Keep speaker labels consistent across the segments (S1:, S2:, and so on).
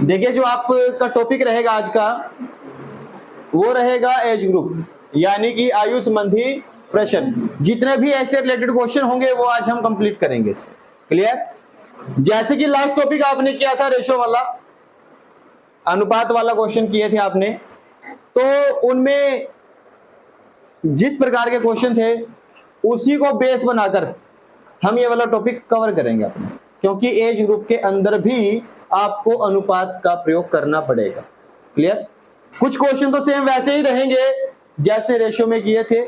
S1: देखिए जो आपका टॉपिक रहेगा आज का वो रहेगा एज ग्रुप, यानी कि आयु संबंधी प्रश्न। जितने भी ऐसे रिलेटेड क्वेश्चन होंगे वो आज हम कंप्लीट करेंगे। क्लियर? जैसे कि लास्ट टॉपिक आपने किया था रेशो वाला, अनुपात वाला क्वेश्चन किए थे आपने, तो उनमें जिस प्रकार के क्वेश्चन थे उसी को बेस बनाकर हम ये वाला टॉपिक कवर करेंगे अपने, क्योंकि एज ग्रुप के अंदर भी आपको अनुपात का प्रयोग करना पड़ेगा। क्लियर? कुछ क्वेश्चन तो सेम वैसे ही रहेंगे जैसे रेशियो में किए थे,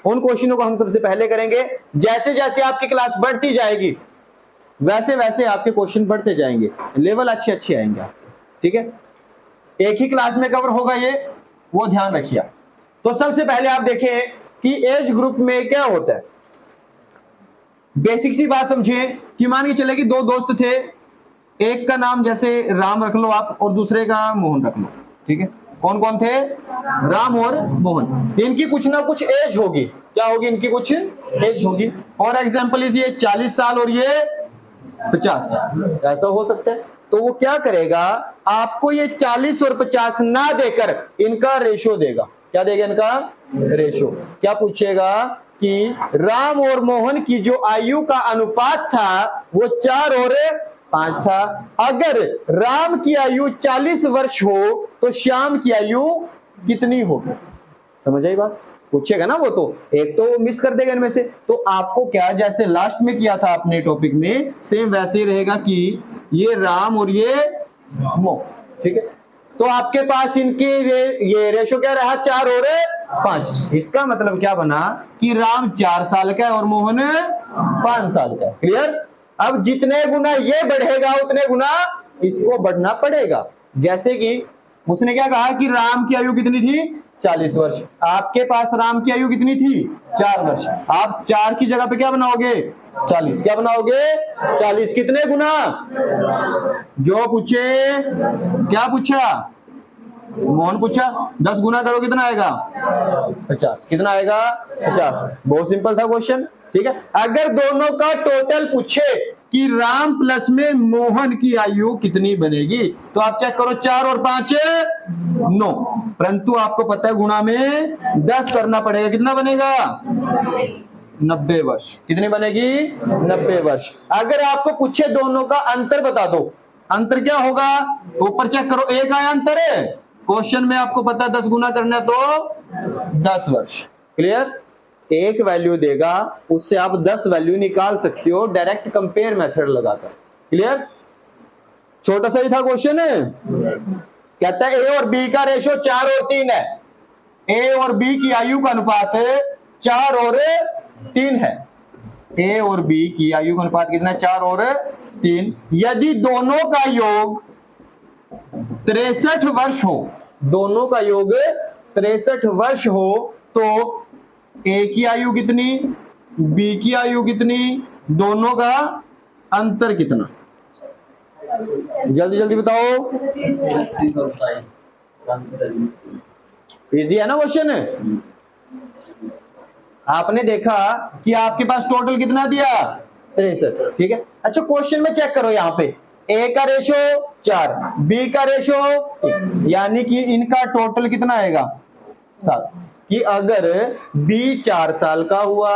S1: उन क्वेश्चनों को हम सबसे पहले करेंगे। जैसे जैसे आपकी क्लास बढ़ती जाएगी वैसे वैसे आपके क्वेश्चन बढ़ते जाएंगे, लेवल अच्छे अच्छे आएंगे आपके। ठीक है? एक ही क्लास में कवर होगा ये, वो ध्यान रखिए। तो सबसे पहले आप देखें कि एज ग्रुप में क्या होता है। बेसिक सी बात समझिए कि मान के चले कि दो दोस्त थे, एक का नाम जैसे राम रख लो आप और दूसरे का मोहन रख लो। ठीक है? कौन कौन थे? राम और मोहन। इनकी कुछ ना कुछ एज होगी। क्या होगी? इनकी कुछ एज होगी। और एग्जांपल ये 40 साल और ये 50, ऐसा हो सकता है। तो वो क्या करेगा, आपको ये 40 और 50 ना देकर इनका रेशो देगा। क्या देगा? इनका रेशो। क्या पूछेगा कि राम और मोहन की जो आयु का अनुपात था वो 4 और 5 था। अगर राम की आयु 40 वर्ष हो तो श्याम की आयु कितनी होगी? समझ आई बात? पूछेगा ना वो, तो एक तो मिस कर देगा इनमें से। तो आपको क्या, जैसे लास्ट में किया था अपने टॉपिक में, सेम वैसे ही रहेगा कि ये राम और ये मोहन। ठीक है? तो आपके पास इनके ये रेशो क्या रहा? 4 और 5। इसका मतलब क्या बना कि राम 4 साल का है और मोहन 5 साल का है। क्लियर? अब जितने गुना ये बढ़ेगा उतने गुना इसको बढ़ना पड़ेगा। जैसे कि उसने क्या कहा कि राम की आयु कितनी थी? 40 वर्ष। आपके पास राम की आयु कितनी थी? 4 वर्ष। आप 4 की जगह पे क्या बनाओगे? 40। क्या बनाओगे? 40। कितने गुना? जो पूछे, क्या पूछा? मोहन पूछा 10 गुना करो कितना आएगा? 50। कितना आएगा? 50। बहुत सिंपल था क्वेश्चन। ठीक है? अगर दोनों का टोटल पूछे कि राम प्लस में मोहन की आयु कितनी बनेगी, तो आप चेक करो 4 और 5 9, परंतु आपको पता है गुणा में 10 करना पड़ेगा। कितना बनेगा? 90 वर्ष। कितनी बनेगी? 90 वर्ष। अगर आपको पूछे दोनों का अंतर बता दो, अंतर क्या होगा? ऊपर चेक करो, एक आया अंतर है क्वेश्चन में, आपको पता है 10 गुना करना तो 10 वर्ष। क्लियर? एक वैल्यू देगा, उससे आप 10 वैल्यू निकाल सकते हो डायरेक्ट कंपेयर मेथड लगाकर। क्लियर? छोटा सा ही था क्वेश्चन है। कहता है ए और बी का रेशो 4 और 3 है। ए और बी की आयु का अनुपात 4 और 3 है। ए और बी की आयु का अनुपात कितना है? 4 और 3। यदि दोनों का योग 63 वर्ष हो, दोनों का योग 63 वर्ष हो, तो ए की आयु कितनी, बी की आयु कितनी, दोनों का अंतर कितना? जल्दी जल्दी बताओ। इजी है ना क्वेश्चन? आपने देखा कि आपके पास टोटल कितना दिया? 63। ठीक है? अच्छा क्वेश्चन में चेक करो, यहां पे ए का रेशो 4, बी का रेशो 3, यानी कि इनका टोटल कितना आएगा? 7। कि अगर बी 4 साल का हुआ,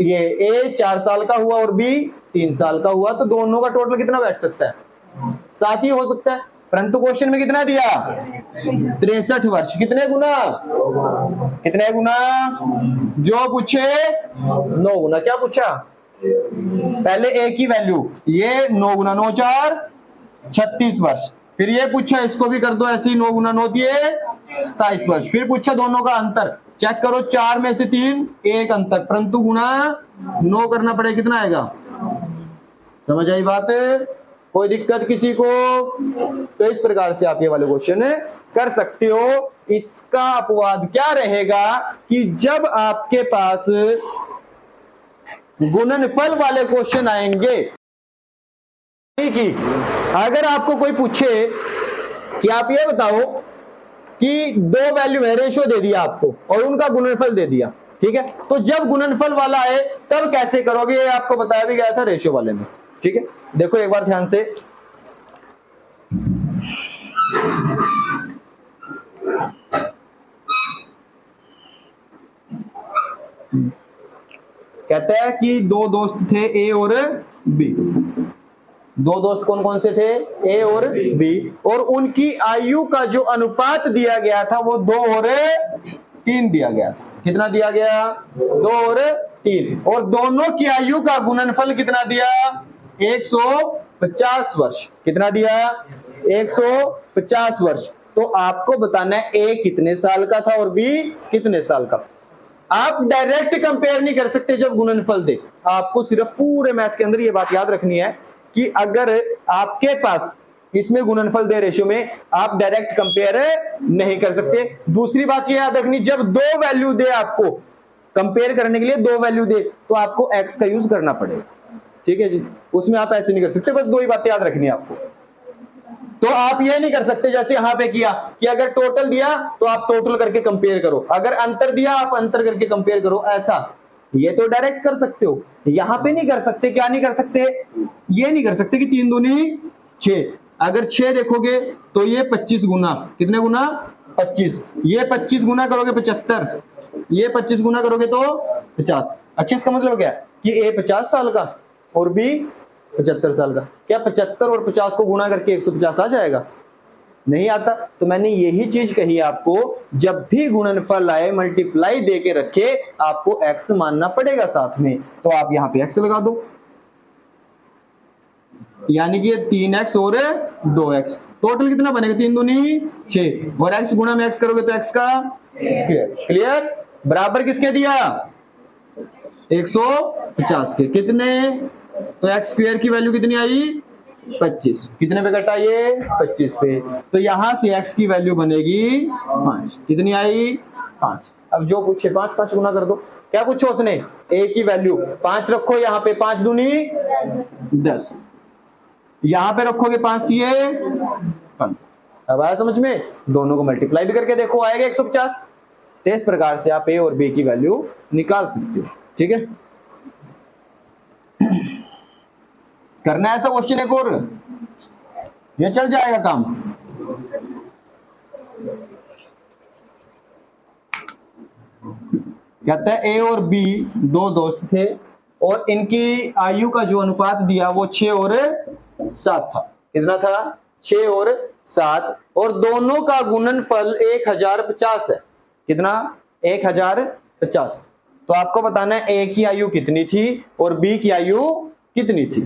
S1: ये ए 4 साल का हुआ और बी 3 साल का हुआ, तो दोनों का टोटल कितना बैठ सकता है? 7 ही हो सकता है। परंतु क्वेश्चन में कितना दिया? 63 वर्ष। कितने गुना? कितने गुना? जो पूछे 9 गुना। क्या पूछा? पहले ए की वैल्यू, ये 9 गुना 9 4 36 वर्ष। फिर ये पूछा, इसको भी कर दो ऐसे ही, 9 गुना 9 दिए 27 वर्ष। फिर पूछा दोनों का अंतर, चेक करो 4 में से 3 एक अंतर, परंतु गुना 9 करना पड़ेगा। कितना आएगा? समझ आई बात? कोई दिक्कत किसी को? तो इस प्रकार से आप ये वाले क्वेश्चन कर सकते हो। इसका अपवाद क्या रहेगा कि जब आपके पास गुणनफल वाले क्वेश्चन आएंगे, कि अगर आपको कोई पूछे कि आप ये बताओ कि 2 वैल्यू है, रेशो दे दिया आपको और उनका गुणनफल दे दिया। ठीक है? तो जब गुणनफल वाला है तब कैसे करोगे, ये आपको बताया भी गया था रेशो वाले में। ठीक है? देखो एक बार ध्यान से, कहता है कि दो दोस्त थे ए और बी। दो दोस्त कौन कौन से थे? ए और बी। और उनकी आयु का जो अनुपात दिया गया था वो 2 और 3 दिया गया था। कितना दिया गया? 2 और 3। और दोनों की आयु का गुणनफल कितना दिया? 150 वर्ष। कितना दिया? 150 वर्ष। तो आपको बताना है ए कितने साल का था और बी कितने साल का। आप डायरेक्ट कंपेयर नहीं कर सकते जब गुणनफल दे। आपको सिर्फ पूरे मैथ के अंदर ये बात याद रखनी है कि अगर आपके पास इसमें गुणनफल दे रेशियो में, आप डायरेक्ट कंपेयर नहीं कर सकते। दूसरी बात ये याद रखनी, जब दो वैल्यू दे आपको कंपेयर करने के लिए, दो वैल्यू दे तो आपको एक्स का यूज करना पड़ेगा। ठीक है जी, उसमें आप ऐसे नहीं कर सकते। बस दो ही बातें याद रखनी है आपको। तो आप ये नहीं कर सकते जैसे यहां पे किया कि अगर टोटल दिया तो आप टोटल करके कंपेयर करो, अगर अंतर दिया आप अंतर करके कंपेयर करो। ऐसा ये तो डायरेक्ट कर सकते हो, यहां पे नहीं कर सकते। क्या नहीं कर सकते? ये नहीं कर सकते कि 3 दूनी 6। अगर 6 देखोगे तो ये 25 गुना, कितने गुना? 25। ये 25 गुना करोगे 75, ये 25 गुना करोगे तो 50। अच्छा, इसका मतलब क्या कि ए 50 साल का और बी 75 साल का। क्या 75 और 50 को गुणा करके 150 आ जाएगा? नहीं आता। तो मैंने यही चीज कही आपको, जब भी गुणनफल आए मल्टीप्लाई दे के रखे, आपको x मानना पड़ेगा साथ में। तो आप यहां पे x लगा दो, यानी कि 3x और 2x, टोटल कितना बनेगा? 3 दूनी 6 और x गुणा में x करोगे तो x का स्क्वायर। क्लियर? बराबर किसके दिया? 150 के। कितने? तो x स्क्वायर की वैल्यू कितनी आई? 25। कितने पे कटा ये? 25 पे। तो यहां से x की वैल्यू बनेगी 5। कितनी आई? 5। अब जो पूछे 5 5 गुना कर दो। क्या पूछो उसने? a की वैल्यू 5 रखो यहां पे, 5 दूनी 10। यहां पे रखोगे 5 दिए 15। अब आया समझ में? दोनों को मल्टीप्लाई भी करके देखो, आएगा 150। तो इस प्रकार से आप a और b की वैल्यू निकाल सकते हो। ठीक है, करना है ऐसा क्वेश्चन एक और, ये चल जाएगा काम। कहता है ए और बी दो दोस्त थे और इनकी आयु का जो अनुपात दिया वो 6 और 7 था। कितना था? 6 और 7। और दोनों का गुणनफल 1050 है। कितना? 1050। तो आपको बताना है ए की आयु कितनी थी और बी की आयु कितनी थी।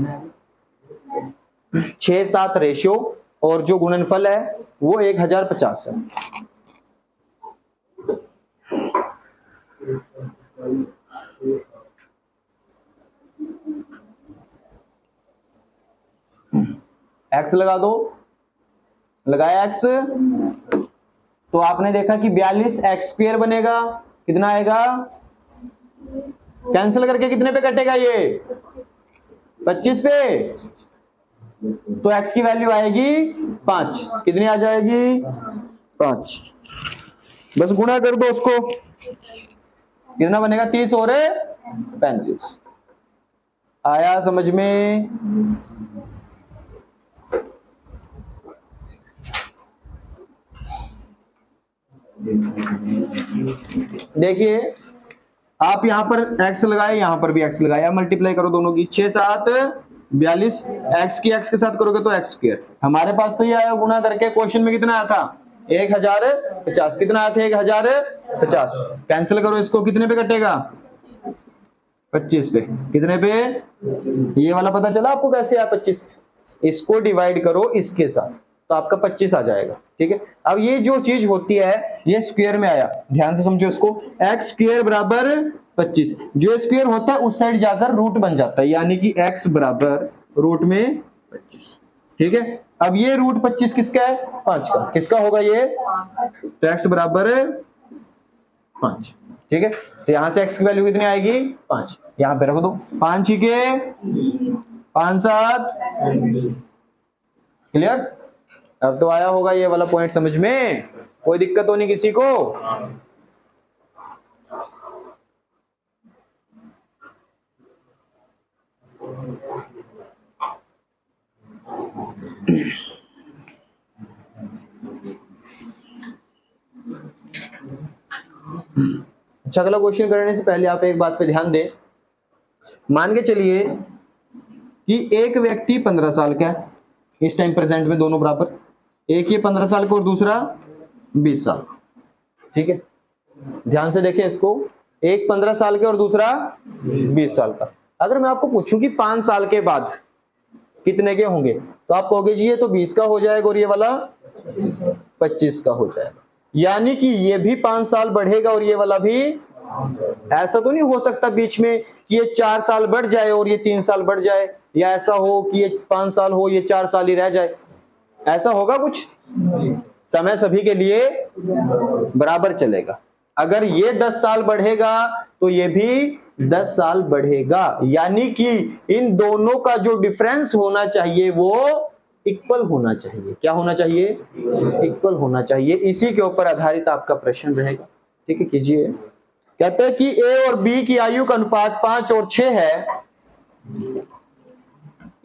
S1: 6-7 रेशियो और जो गुणनफल है वो 1050 है। एक्स लगा दो, लगाया एक्स, तो आपने देखा कि 42 एक्स स्क्वायर बनेगा। कितना आएगा? कैंसिल करके कितने पे कटेगा ये? 25 पे। तो x की वैल्यू आएगी 5। कितनी आ जाएगी? 5। बस गुणा कर दो उसको, कितना बनेगा? 30 और 35। आया समझ में? देखिए, आप यहां पर x लगाए, यहां पर भी x लगाया, मल्टीप्लाई करो दोनों की। 6 7 42, x की x के साथ करोगे तो x स्क्वायर। हमारे पास तो ये आया गुणा करके। क्वेश्चन में कितना आया था? 1050। कितना आया था? 1050। कैंसिल करो इसको, कितने पे कटेगा? 25 पे। कितने पे? ये वाला पता चला आपको कैसे आया 25? इसको डिवाइड करो इसके साथ तो आपका 25 आ जाएगा। ठीक है, अब ये जो चीज होती है ये स्क्वायर में आया, ध्यान से समझो इसको। एक्स स्क्वायर बराबर 25, जो स्क्वायर होता है उस साइड जाकर रूट बन जाता है, यानी कि एक्स बराबर रूट में 25। ठीक है, अब ये रूट 25 किसका है? 5 का। किसका होगा ये? तो एक्स बराबर 5। ठीक है, तो यहां से x की वैल्यू कितनी आएगी? 5। यहां पे रख दो, 5 ही के 5 7। क्लियर? अब तो आया होगा ये वाला पॉइंट समझ में, कोई दिक्कत तो नहीं किसी को? अच्छा, अगला क्वेश्चन करने से पहले आप एक बात पे ध्यान दें। मान के चलिए कि एक व्यक्ति 15 साल का है, इस टाइम प्रेजेंट में दोनों बराबर, एक ये 15 साल का और दूसरा 20 साल, ठीक है। ध्यान से देखें इसको, एक 15 साल के और दूसरा 20 साल का। अगर मैं आपको पूछूं कि 5 साल के बाद कितने के होंगे, तो आप कहोगे जी ये तो 20 का हो जाएगा और ये वाला 25 का हो जाएगा, यानी कि ये भी 5 साल बढ़ेगा और ये वाला भी। ऐसा तो नहीं हो सकता बीच में कि ये 4 साल बढ़ जाए और ये 3 साल बढ़ जाए, या ऐसा हो कि ये 5 साल हो ये 4 साल ही रह जाए, ऐसा होगा कुछ? समय सभी के लिए बराबर चलेगा। अगर ये 10 साल बढ़ेगा तो ये भी 10 साल बढ़ेगा, यानी कि इन दोनों का जो डिफरेंस होना चाहिए वो इक्वल होना चाहिए। क्या होना चाहिए? इक्वल होना चाहिए। इसी के ऊपर आधारित आपका प्रश्न रहेगा, ठीक है। कीजिए। कहते हैं कि ए और बी की आयु का अनुपात 5 और 6 है।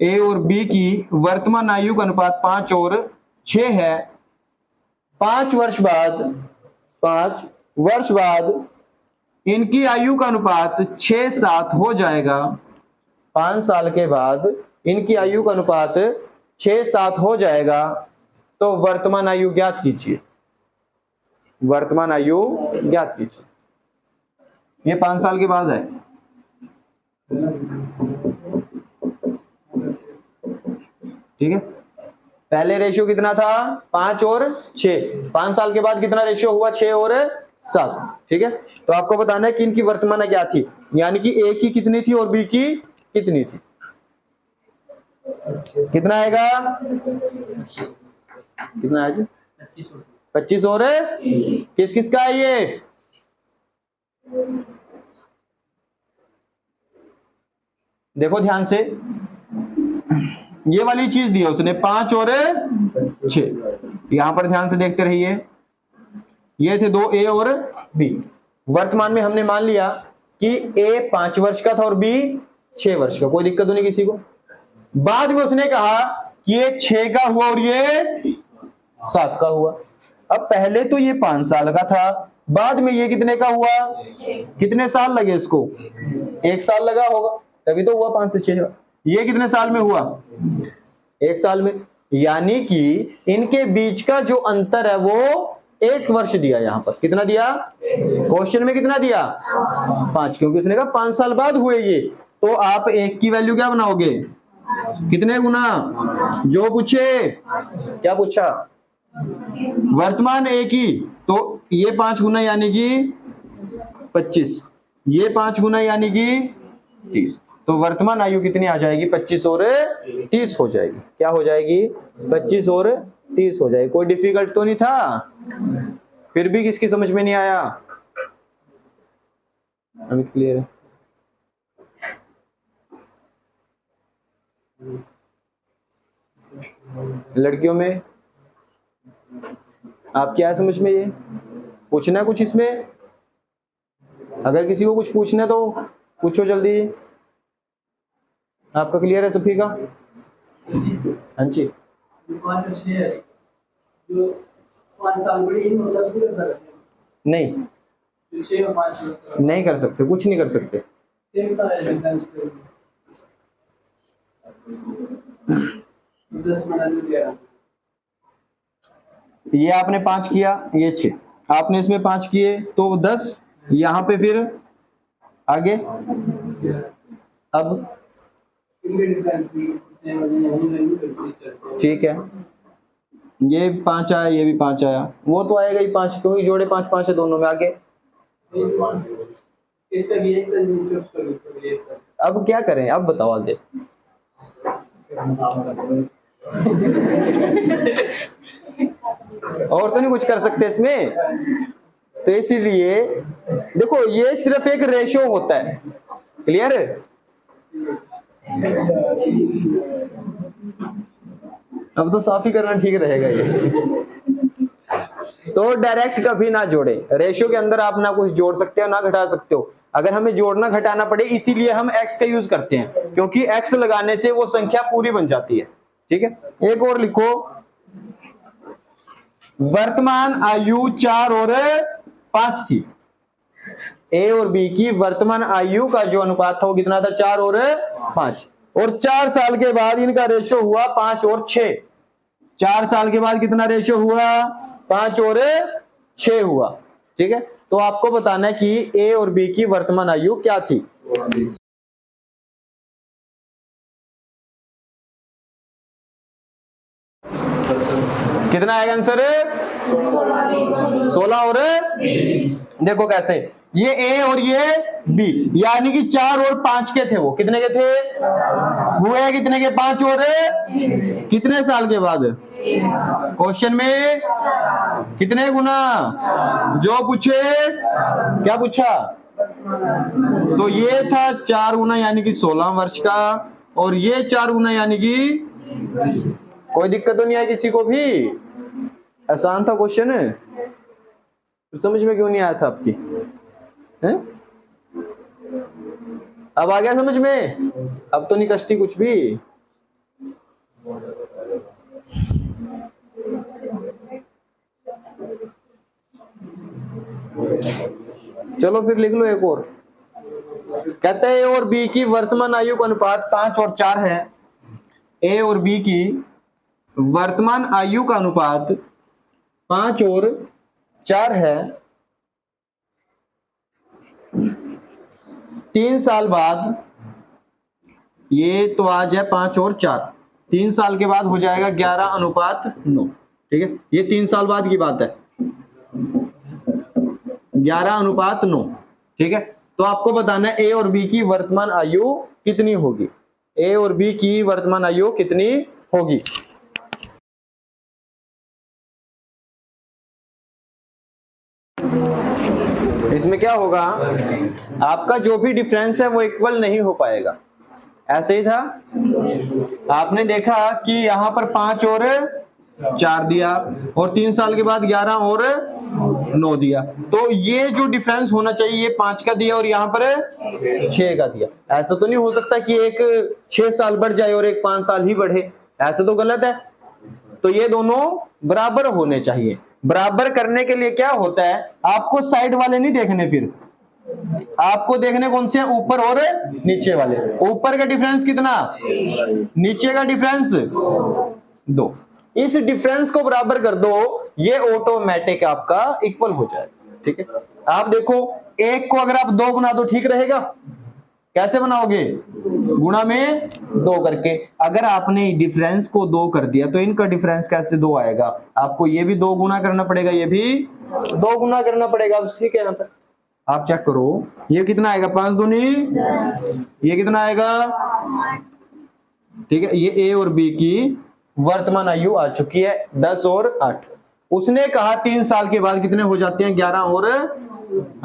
S1: ए और बी की वर्तमान आयु का अनुपात 5 और 6 है। 5 वर्ष बाद इनकी आयु का अनुपात 6-7 हो जाएगा। 5 साल के बाद इनकी आयु का अनुपात 6-7 हो जाएगा। तो वर्तमान आयु ज्ञात कीजिए। वर्तमान आयु ज्ञात कीजिए। ये 5 साल के बाद है। ठीक है। पहले रेशियो कितना था? 5 और 6। 5 साल के बाद कितना रेशियो हुआ? 6 और 7। ठीक है। तो आपको बताना है कि इनकी वर्तमान क्या थी, यानी कि ए की कितनी थी और बी की कितनी थी। कितना आएगा? कितना आएगा? 25 और किस किस का है ये? देखो ध्यान से, ये वाली चीज दी है उसने 5 और 6। यहां पर ध्यान से देखते रहिए, ये थे दो, ए और बी। वर्तमान में हमने मान लिया कि ए 5 वर्ष का था और बी 6 वर्ष का, कोई दिक्कत तो नहीं किसी को। बाद में उसने कहा कि ये 6 का हुआ और ये 7 का हुआ। अब पहले तो ये 5 साल का था, बाद में ये कितने का हुआ? कितने साल लगे इसको? 1 साल लगा होगा, तभी तो हुआ 5 से 6। ये कितने साल में हुआ? 1 साल में। यानी कि इनके बीच का जो अंतर है वो 1 वर्ष दिया। यहां पर कितना दिया? क्वेश्चन में कितना दिया? 5, क्योंकि उसने कहा 5 साल बाद हुए ये। तो आप 1 की वैल्यू क्या बनाओगे? कितने गुना? जो पूछे, क्या पूछा? वर्तमान ए की, तो ये 5 गुना यानी कि 25, ये 5 गुना यानी कि 30। तो वर्तमान आयु कितनी आ जाएगी? 25 और 30 हो जाएगी। क्या हो जाएगी? 25 और 30 हो जाएगी। कोई डिफिकल्ट तो नहीं था? फिर भी किसकी समझ में नहीं आया? अभी क्लियर है? लड़कियों में आप क्या समझ में? ये पूछना है कुछ इसमें? अगर किसी को कुछ पूछना है तो पूछो जल्दी। आपका क्लियर है सभी का? हाँ जी। नहीं, नहीं कर सकते, कुछ नहीं कर सकते। ये आपने 5 किया, ये 6, आपने इसमें 5 किए तो 10, यहां पे फिर आगे। अब ठीक है, ये 5 आया, ये भी 5 आया, वो तो आएगा ही 5, क्योंकि जोड़े 5-5 है दोनों में। आगे अब क्या करें? अब बताओ आगे। और तो नहीं कुछ कर सकते इसमें। तो इसीलिए देखो, ये सिर्फ एक रेशियो होता है। क्लियर है? अब तो साफ ही करना ठीक रहेगा ये। तो डायरेक्ट कभी ना जोड़े। रेशियो के अंदर आप ना कुछ जोड़ सकते हो ना घटा सकते हो। अगर हमें जोड़ना घटाना पड़े, इसीलिए हम x का यूज करते हैं, क्योंकि x लगाने से वो संख्या पूरी बन जाती है। ठीक है। एक और लिखो, वर्तमान आयु 4 और 5 थी। ए और बी की वर्तमान आयु का जो अनुपात था वो कितना था, 4 और 5। और 4 साल के बाद इनका रेशो हुआ 5 और 6। 4 साल के बाद कितना रेशो हुआ, 5 और 6 हुआ। ठीक है, तो आपको बताना है कि ए और बी की वर्तमान आयु क्या थी। कितना आएगा आंसर, 16 और देखो कैसे, ये ए और ये बी, यानी कि 4 और 5 के थे, वो कितने के थे, हुए कितने के, 5 और कितने साल के बाद, क्वेश्चन में कितने गुना, जो पूछे क्या पूछा, तो ये था 4 गुना यानी कि 16 वर्ष का, और ये 4 गुना यानी कि, कोई दिक्कत तो नहीं आई किसी को भी, आसान था क्वेश्चन, समझ में क्यों नहीं आया था आपकी है? अब आ गया समझ में, अब तो नहीं कष्टी कुछ भी। चलो फिर लिख लो एक और, कहते हैं ए और बी की वर्तमान आयु का अनुपात 5 और 4 है। ए और बी की वर्तमान आयु का अनुपात 5 और 4 है। 3 साल बाद, ये तो आज है 5 और 4, 3 साल के बाद हो जाएगा 11:9। ठीक है, ये 3 साल बाद की बात है, 11:9। ठीक है, तो आपको बताना है ए और बी की वर्तमान आयु कितनी होगी, ए और बी की वर्तमान आयु कितनी होगी। इसमें क्या होगा, आपका जो भी डिफरेंस है वो इक्वल नहीं हो पाएगा, ऐसे ही था। आपने देखा कि यहां पर 5 और 4 दिया, और 3 साल के बाद 11 और 9 दिया, तो ये जो डिफरेंस होना चाहिए, ये 5 का दिया और यहाँ पर 6 का दिया। ऐसा तो नहीं हो सकता कि एक 6 साल बढ़ जाए और एक 5 साल ही बढ़े, ऐसा तो गलत है। तो ये दोनों बराबर होने चाहिए। बराबर करने के लिए क्या होता है, आपको साइड वाले नहीं देखने, फिर आपको देखने कौन से हैं, ऊपर और नीचे वाले। ऊपर का डिफरेंस कितना, नीचे का डिफरेंस 2, इस डिफरेंस को बराबर कर दो, ये ऑटोमेटिक आपका इक्वल हो जाए। ठीक है, आप देखो, एक को अगर आप 2 बना दो ठीक रहेगा, कैसे बनाओगे, गुणा में 2 करके। अगर आपने डिफरेंस को 2 कर दिया तो इनका डिफरेंस कैसे 2 आएगा, आपको ये भी 2 गुना करना पड़ेगा, ये भी 2 गुना करना पड़ेगा। ठीक है, यहाँ पर आप चेक करो, ये कितना आएगा, 5 दूनी, ये कितना आएगा। ठीक है, ये ए और बी की वर्तमान आयु आ चुकी है 10 और 8। उसने कहा 3 साल के बाद कितने हो जाते हैं, 11 और,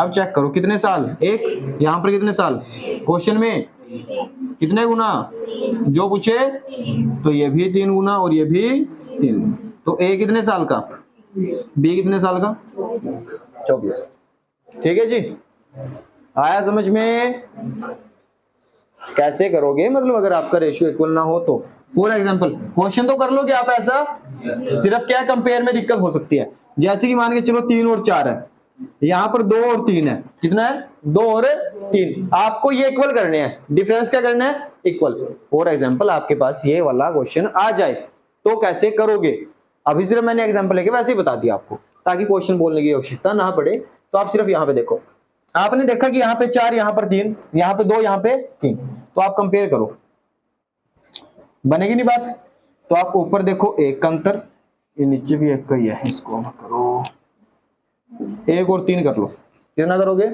S1: अब चेक करो कितने साल, एक, यहां पर कितने साल, क्वेश्चन में कितने गुना, जो पूछे, तो ये भी 3 गुना और ये भी 3 गुना। तो ए कितने साल का, बी कितने साल का, 24। ठीक है जी, आया समझ में, कैसे करोगे, मतलब अगर आपका रेशियो इक्वल ना हो तो। फॉर एग्जांपल क्वेश्चन तो कर लो कि आप ऐसा, सिर्फ क्या कंपेयर में दिक्कत हो सकती है, जैसे कि मान के चलो 3 और 4 है, यहां पर 2 और 3 है, कितना है, 2 और 3, आपको ये इक्वल करने हैं, डिफरेंस क्या करना है, इक्वल। फॉर एग्जांपल आपके पास ये वाला क्वेश्चन आ जाए तो कैसे करोगे, अभी सिर्फ मैंने एग्जांपल लेके वैसे ही बता दिया आपको, ताकि क्वेश्चन बोलने की आवश्यकता ना पड़े। तो आप सिर्फ यहाँ पे देखो, आपने देखा कि यहाँ पे 4, यहाँ पर 3, यहाँ पे 2, यहाँ पे 3, तो आप कंपेयर करो, बनेगी नहीं बात। तो आप ऊपर देखो, एक का अंतर, ये नीचे भी एक का ही है, इसको करो 1 और 3 कर लो, कितना करोगे,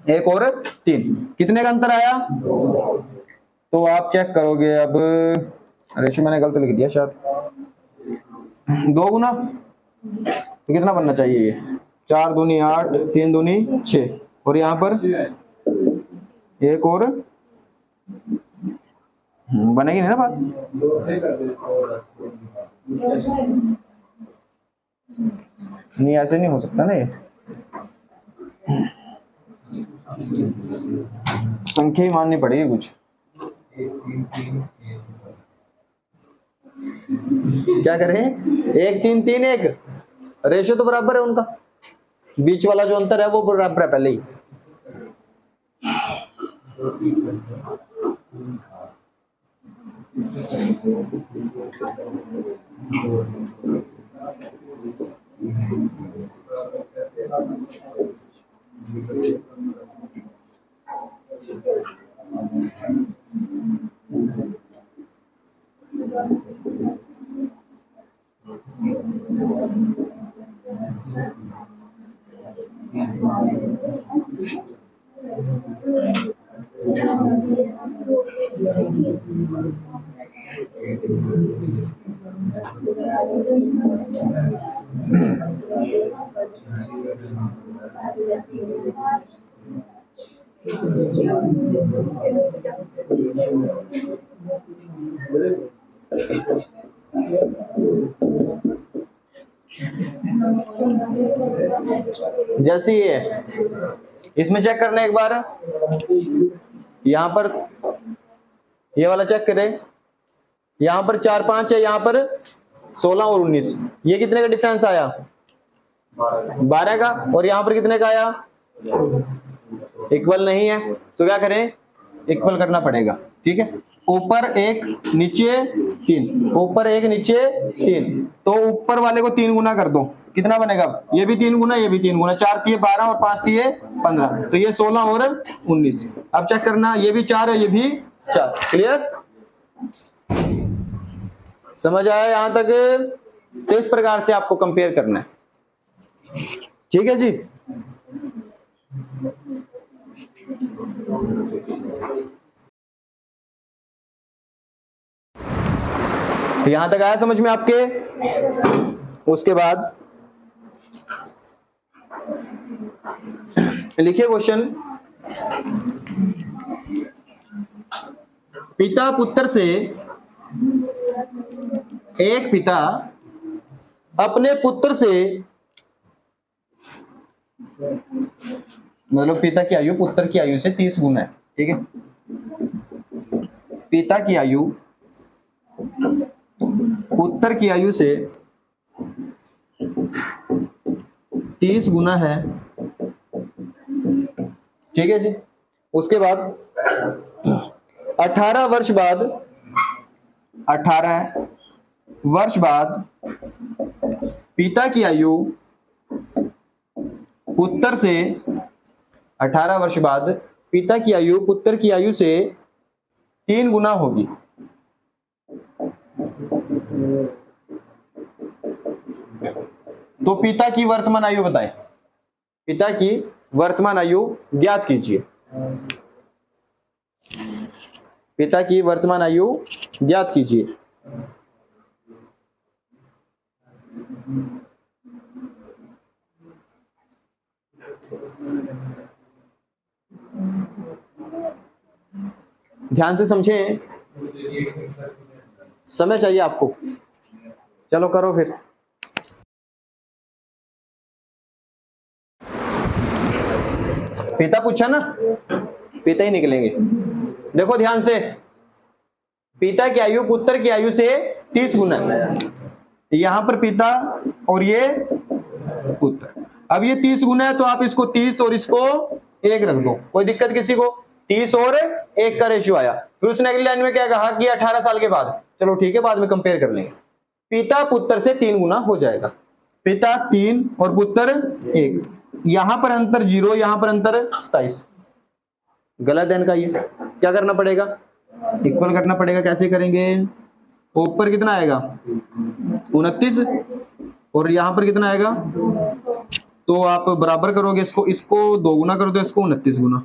S1: 1 और 3, कितने का अंतर आया, तो आप चेक करोगे। अब रेशियो मैंने गलत लिख दिया शायद, 2 गुना, तो कितना बनना चाहिए, ये 4 दूनी 8, 3 दूनी 6, और यहाँ पर 1 और, बनेगी नहीं ना बात, नहीं ऐसे नहीं हो सकता ना, ये संख्या ही माननी पड़ेगी कुछ। क्या करें, 1 3 3 1, रेशियो तो बराबर है उनका, बीच वाला जो अंतर है वो बराबर है पहले ही, जैसे ये है, इसमें चेक करना एक बार, यहां पर ये वाला चेक करें, यहां पर 4 5 है, यहां पर 16 और 19, ये कितने का डिफरेंस आया? 12 का। और यहां पर कितने का आया? इक्वल नहीं है, तो क्या करें? इक्वल करना पड़ेगा, ठीक है। ऊपर 1 नीचे 3, ऊपर 1 नीचे 3, तो ऊपर वाले को 3 गुना कर दो, कितना बनेगा? ये भी 3 गुना, ये भी 3 गुना, 4 तिये 12 और 5 तिये 15, तो ये 16 और 19। अब चेक करना, ये भी 4 है, ये भी 4। क्लियर? समझ आया यहां तक? तो इस प्रकार से आपको कंपेयर करना है, ठीक है जी। यहां तक आया समझ में आपके? उसके बाद लिखिए क्वेश्चन, पिता पुत्र से, एक पिता अपने पुत्र से, मतलब पिता की आयु पुत्र की आयु से 30 गुना है, ठीक है। पिता की आयु पुत्र की आयु से 30 गुना है, ठीक है जी। उसके बाद 18 वर्ष बाद, 18 वर्ष बाद पिता की आयु पुत्र से, 18 वर्ष बाद पिता की आयु पुत्र की आयु से 3 गुना होगी। तो पिता की वर्तमान आयु बताएं, पिता की वर्तमान आयु ज्ञात कीजिए, पिता की वर्तमान आयु ज्ञात कीजिए। ध्यान से समझें, समय चाहिए आपको। चलो करो फिर। पिता पूछा ना, पिता ही निकलेंगे। देखो ध्यान से, पिता की आयु पुत्र की आयु से 30 गुना है, यहां पर पिता और ये पुत्र। अब ये 30 गुना है, तो आप इसको 30 और इसको 1 रख दो, कोई दिक्कत किसी को? 30 और 1 का रेशियो आया। फिर उसने अगली लाइन में क्या कहा कि 18 साल के बाद, चलो ठीक है बाद में कंपेयर कर लेंगे। पिता पुत्र से 3 गुना हो जाएगा, पिता 3 और पुत्र 1, यहां पर अंतर 0, यहां पर अंतर 27। गलत है इनका, ये क्या करना पड़ेगा? इक्वल करना पड़ेगा। कैसे करेंगे? ऊपर कितना आएगा? 29, और यहां पर कितना आएगा? तो आप बराबर करोगे, इसको 2 गुना करो तो इसको 29 गुना,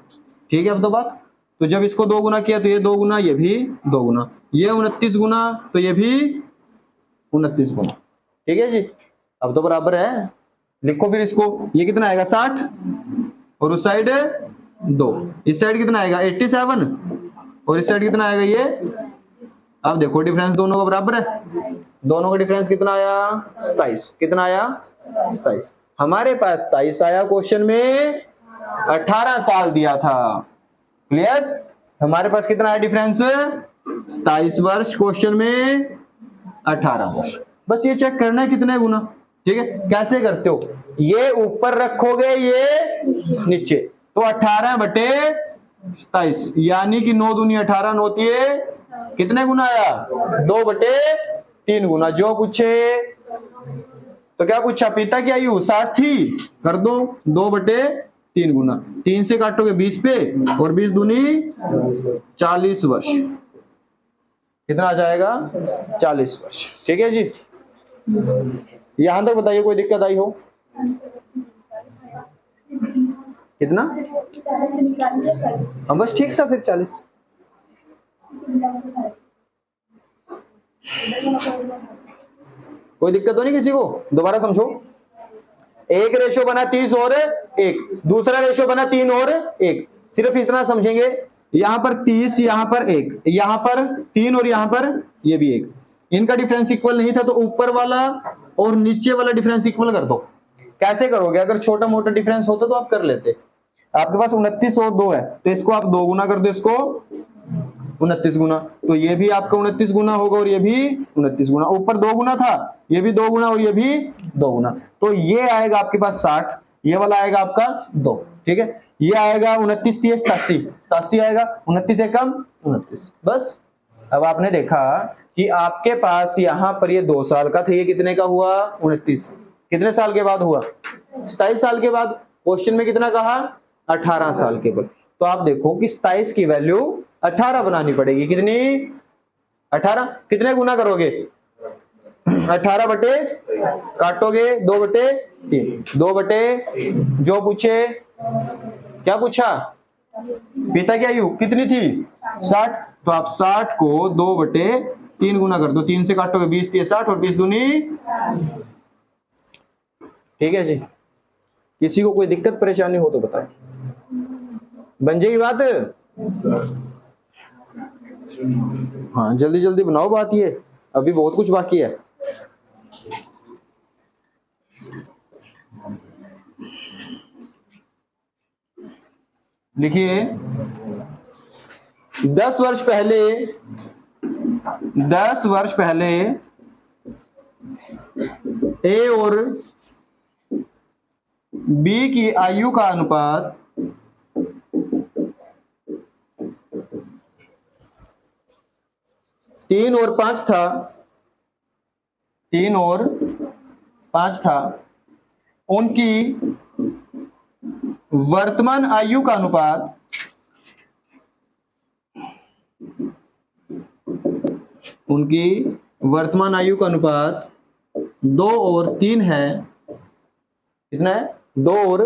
S1: ठीक है। अब तो बात, तो जब इसको 2 गुना किया तो ये 2 गुना, ये भी 2 गुना, ये 29 गुना, तो ये भी 29 गुना, ठीक है जी। अब तो बराबर है, लिखो फिर इसको। ये कितना आएगा? 60, और उस साइड 2, इस साइड कितना आएगा? 87, और इस साइड कितना आएगा? ये। अब देखो डिफरेंस दोनों का बराबर है, दोनों का डिफरेंस कितना आया? 27। कितना आया? 27। हमारे पास 27 आया, क्वेश्चन में 18 साल दिया था। क्लियर? हमारे पास कितना आया डिफरेंस? 27 वर्ष, क्वेश्चन में 18 वर्ष। बस ये चेक करना है कितने गुना, ठीक है। कैसे करते हो? ये ऊपर रखोगे, ये नीचे, तो 18 बटे 27, यानी कि 9 दूनी 18, 9 तिये कितने गुना आया? 2/3 गुना। जो पूछे तो क्या पूछा? पिता की आयु 60 थी, कर दो 2/3 गुना। 3 से काटोगे 20 पे, और 20 दूनी 40 वर्ष। कितना आ जाएगा? 40 वर्ष। ठीक है जी, यहां तक बताइए कोई दिक्कत आई हो? कितना? हाँ बस ठीक था फिर 40। कोई दिक्कत तो नहीं किसी को? दोबारा समझो। एक रेशो बना 30 और 1, दूसरा रेशो बना 3 और 1। सिर्फ इतना समझेंगे, यहां पर 30, यहां पर 1, यहां पर 3 और यहां पर ये भी 1। इनका डिफरेंस इक्वल नहीं था तो ऊपर वाला और नीचे वाला डिफरेंस इक्वल कर दो। कैसे करोगे? अगर छोटा मोटा डिफरेंस होता तो आप कर लेते। आपके पास 29 और 2 है, तो इसको आप 2 गुना कर दो, इसको 29 गुना, तो ये भी आपका 29 गुना होगा और ये भी 29 गुना। ऊपर 2 गुना था, ये भी 2 गुना और ये भी 2 गुना, तो ये आएगा आपके पास 60, ये वाला आएगा आपका 2। ठीक है, ये आएगा 29 30 87, 87 आएगा, 29 एकम 29। बस अब आपने देखा कि आपके पास यहां पर ये 2 साल का था, ये कितने का हुआ? 29। कितने साल के बाद हुआ? 27 साल के बाद। क्वेश्चन में कितना कहा? 18 साल के बाद। तो आप देखो कि 27 की वैल्यू 18 बनानी पड़ेगी। कितनी? 18। कितने गुना करोगे? 18 बटे, काटोगे 2/3, 2 जो पूछे, क्या पूछा? पिता की आयु कितनी थी? 60, तो आप 60 को 2/3 गुना कर दो। 3 से काटोगे 20 30 60 और 20 दूनी। ठीक है जी, किसी को कोई दिक्कत परेशानी हो तो बताएं। बन जाएगी बात? हाँ जल्दी जल्दी बनाओ बात, ये अभी बहुत कुछ बाकी है। लिखिए, 10 वर्ष पहले, 10 वर्ष पहले ए और बी की आयु का अनुपात 3 और 5 था, 3 और 5 था। उनकी वर्तमान आयु का अनुपात, उनकी वर्तमान आयु का अनुपात 2 और 3 है। कितना है? 2 और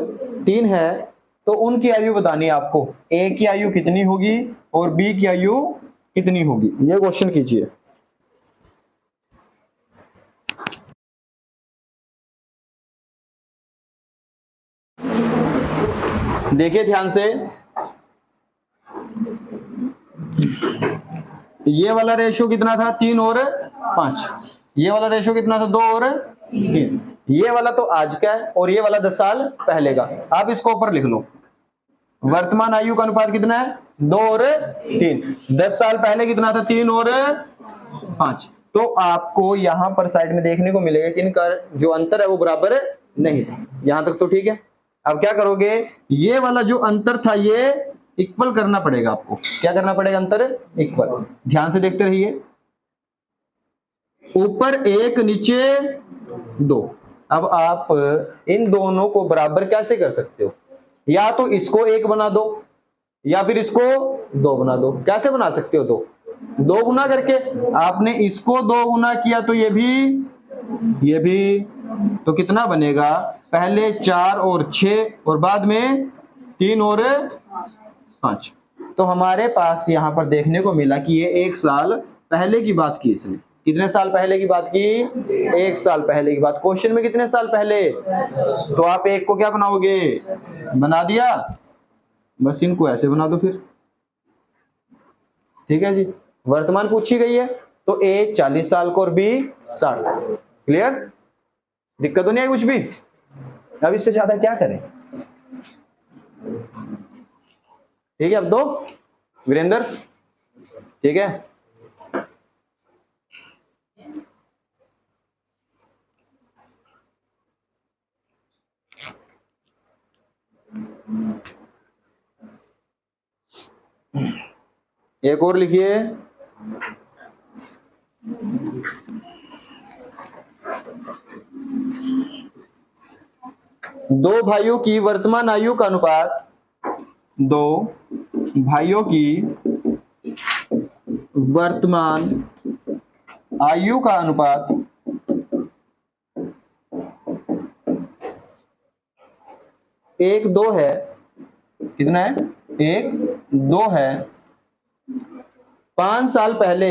S1: 3 है। तो उनकी आयु बतानी है आपको। ए की आयु कितनी होगी और बी की आयु कितनी होगी, ये क्वेश्चन कीजिए। देखिए ध्यान से, ये वाला रेशियो कितना था? 3 और 5। ये वाला रेशियो कितना था? 2 और 3। ये वाला तो आज का है और ये वाला 10 साल पहले का। आप इसको ऊपर लिख लो। वर्तमान आयु का अनुपात कितना है? 2 और 3। 10 साल पहले कितना था? 3 और 5। तो आपको यहां पर साइड में देखने को मिलेगा कि इनका जो अंतर है वो बराबर नहीं था। यहां तक तो ठीक है। अब क्या करोगे? ये वाला जो अंतर था ये इक्वल करना पड़ेगा आपको। क्या करना पड़ेगा? अंतर इक्वल। ध्यान से देखते रहिए, ऊपर 1 नीचे 2। अब आप इन दोनों को बराबर कैसे कर सकते हो? या तो इसको 1 बना दो या फिर इसको 2 बना दो। कैसे बना सकते हो? 2 गुना करके। आपने इसको 2 गुना किया तो ये भी, तो कितना बनेगा? पहले 4 और 6 और बाद में 3 और 5। तो हमारे पास यहां पर देखने को मिला कि ये 1 साल पहले की बात की इसने। कितने साल पहले की बात की? 1 साल पहले की बात। क्वेश्चन में कितने साल पहले? तो आप 1 को क्या बनाओगे? बना दिया, बस इनको ऐसे बना दो फिर। ठीक है जी, वर्तमान पूछी गई है तो ए 40 साल को और बी 60 साल। क्लियर? दिक्कत तो नहीं है कुछ भी? अब इससे ज्यादा क्या करें? ठीक है, अब दो वीरेंद्र। ठीक है, एक और लिखिए, दो भाइयों की वर्तमान आयु का अनुपात, दो भाइयों की वर्तमान आयु का अनुपात 1:2 है। कितना है? 1:2 है। 5 साल पहले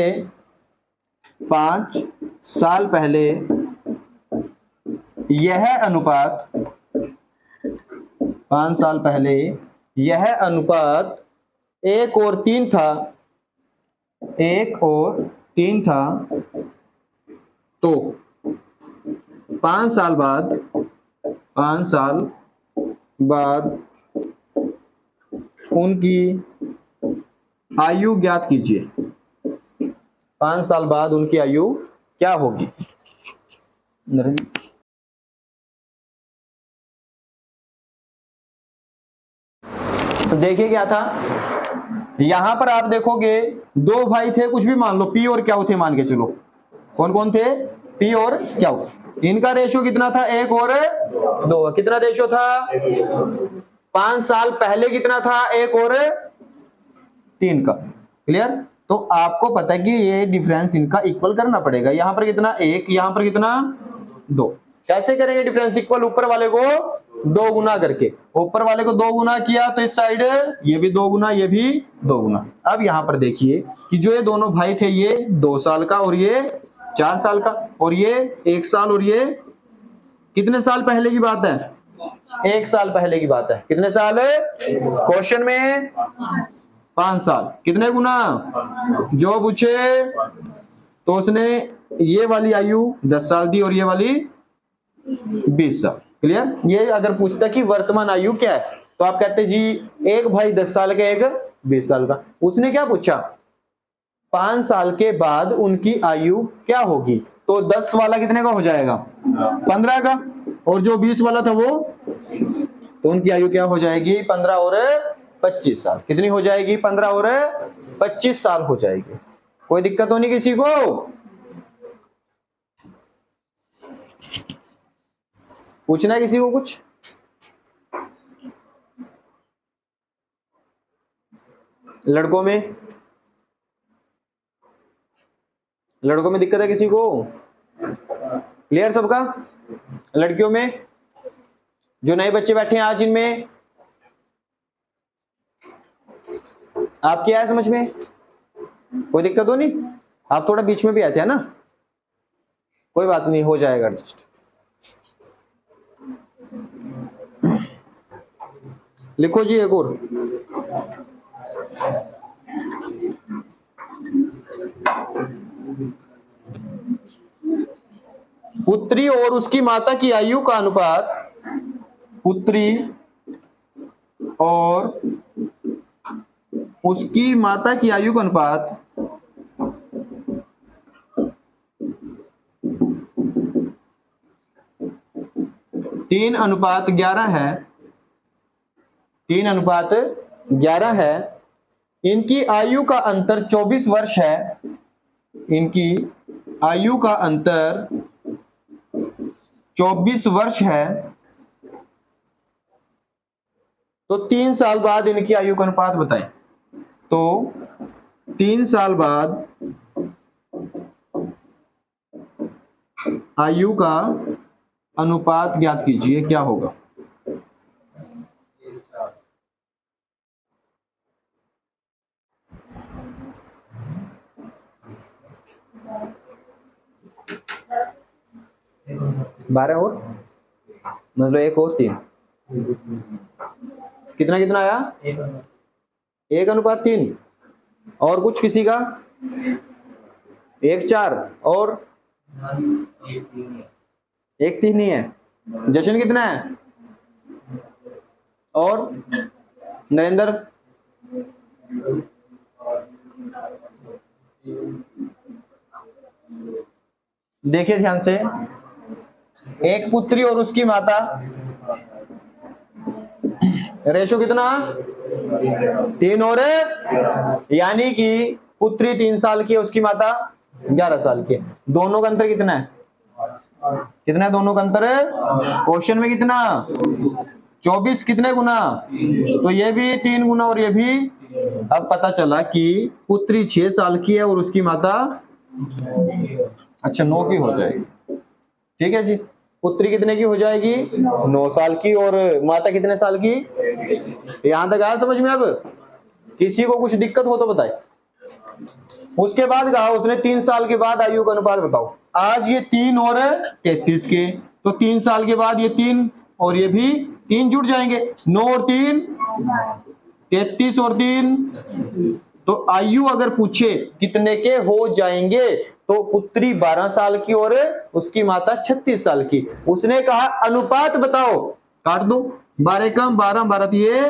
S1: यह अनुपात 5 साल पहले यह अनुपात 1 और 3 था, 1 और 3 था। तो 5 साल बाद उनकी आयु ज्ञात कीजिए। 5 साल बाद उनकी आयु क्या होगी? तो देखिए क्या था, यहां पर आप देखोगे दो भाई थे, कुछ भी मान लो, पी और क्याऊ थे मान के चलो। कौन कौन थे? पी और क्याऊ। इनका रेशियो कितना था? 1 और 2। कितना रेशियो था? 5 साल पहले कितना था? 1 और 3 का। क्लियर? तो आपको पता है कि ये डिफरेंस इनका इक्वल करना पड़ेगा। यहां पर कितना? 1, यहां पर कितना? 2। कैसे करेंगे डिफरेंस इक्वल? ऊपर वाले को 2 गुना करके, ऊपर वाले को 2 गुना किया तो इस साइड ये भी 2 गुना, ये भी 2 गुना। अब यहां पर देखिए कि जो ये दोनों भाई थे, ये 2 साल का और ये 4 साल का, और ये 1 साल और ये कितने साल पहले की बात है? 1 साल पहले की बात है। कितने साल? क्वेश्चन में 5 साल। कितने गुना? जो पूछे तो उसने ये वाली आयु 10 साल दी और ये वाली 20 साल। क्लियर? ये अगर पूछता कि वर्तमान आयु क्या है तो आप कहते जी एक भाई 10 साल का, एक 20 साल का। उसने क्या पूछा? 5 साल के बाद उनकी आयु क्या होगी। तो 10 वाला कितने का हो जाएगा? 15 का। और जो 20 वाला था वो, तो उनकी आयु क्या हो जाएगी? 15 और 25 साल। कितनी हो जाएगी? 15 और 25 साल हो जाएगी। कोई दिक्कत तो नहीं किसी को? पूछना है किसी को कुछ? लड़कों में दिक्कत है किसी को? क्लियर सबका? लड़कियों में जो नए बच्चे बैठे हैं आज, इनमें आपकी आया समझ में? कोई दिक्कत हो नहीं? आप थोड़ा बीच में भी आते हैं ना, कोई बात नहीं, हो जाएगा एडजस्ट। लिखो जी एक और। पुत्री और उसकी माता की आयु का अनुपात, पुत्री और उसकी माता की आयु का अनुपात 3:11 है। 3:11 है। इनकी आयु का अंतर 24 वर्ष है। इनकी आयु का अंतर 24 वर्ष है। तो 3 साल बाद इनकी आयु का अनुपात बताएं। तो 3 साल बाद आयु का अनुपात ज्ञात कीजिए, क्या होगा? बारह और मतलब 1 और 3, कितना कितना आया? 1:3। और कुछ किसी का? 1:4 और 1:3 नहीं है। जशन कितना है? और नरेंद्र? देखिए ध्यान से, एक पुत्री और उसकी माता, रेशो कितना? 3 और, यानी कि पुत्री 3 साल की है, उसकी माता 11 साल की है। दोनों का अंतर कितना है? कितना है दोनों का अंतर? क्वेश्चन में कितना? 24 कितने गुना? तो ये भी 3 गुना और ये भी। अब पता चला कि पुत्री 6 साल की है और उसकी माता, अच्छा 9 की हो जाएगी। ठीक है जी, पुत्री कितने की हो जाएगी? 9 साल की, और माता कितने साल की? यहां तक आया समझ में? अब किसी को कुछ दिक्कत हो तो बताए। उसके बाद कहा उसने 3 साल के बाद आयु का अनुपात बताओ। आज ये 3 और 33 के, तो 3 साल के बाद ये 3 और ये भी 3 जुड़ जाएंगे। 9 और 3 33 और 3, तो आयु अगर पूछे कितने के हो जाएंगे तो पुत्री 12 साल की और उसकी माता 36 साल की। उसने कहा अनुपात बताओ, काट दो, 12 कम 12 12 ये,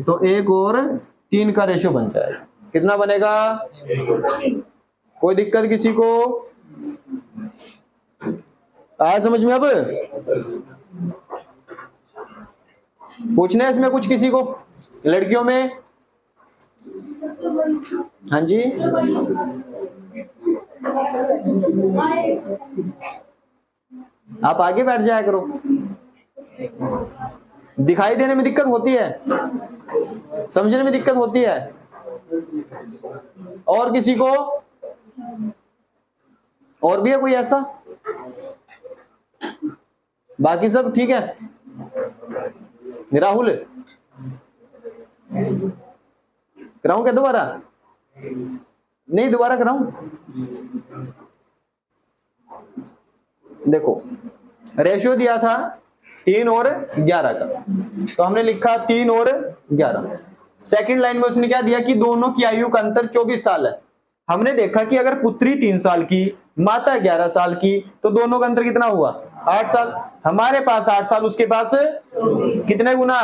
S1: तो 1 और 3 का रेशो बन जाएगा। कितना बनेगा? कोई दिक्कत किसी को? आया समझ में? अब पूछना है इसमें कुछ किसी को, लड़कियों में? हाँ जी, आप आगे बैठ जाया करो, दिखाई देने में दिक्कत होती है, समझने में दिक्कत होती है। और किसी को? और भी है कोई ऐसा? बाकी सब ठीक है? राहुल कराऊं क्या दोबारा? नहीं दोबारा कराऊं? देखो रेशियो दिया था 3 और 11 का, तो हमने लिखा 3 और 11। सेकंड लाइन में उसने क्या दिया कि दोनों की आयु का अंतर 24 साल है। हमने देखा कि अगर पुत्री 3 साल की, माता 11 साल की, तो दोनों का अंतर कितना हुआ? 8 साल। हमारे पास 8 साल, उसके पास कितने गुना?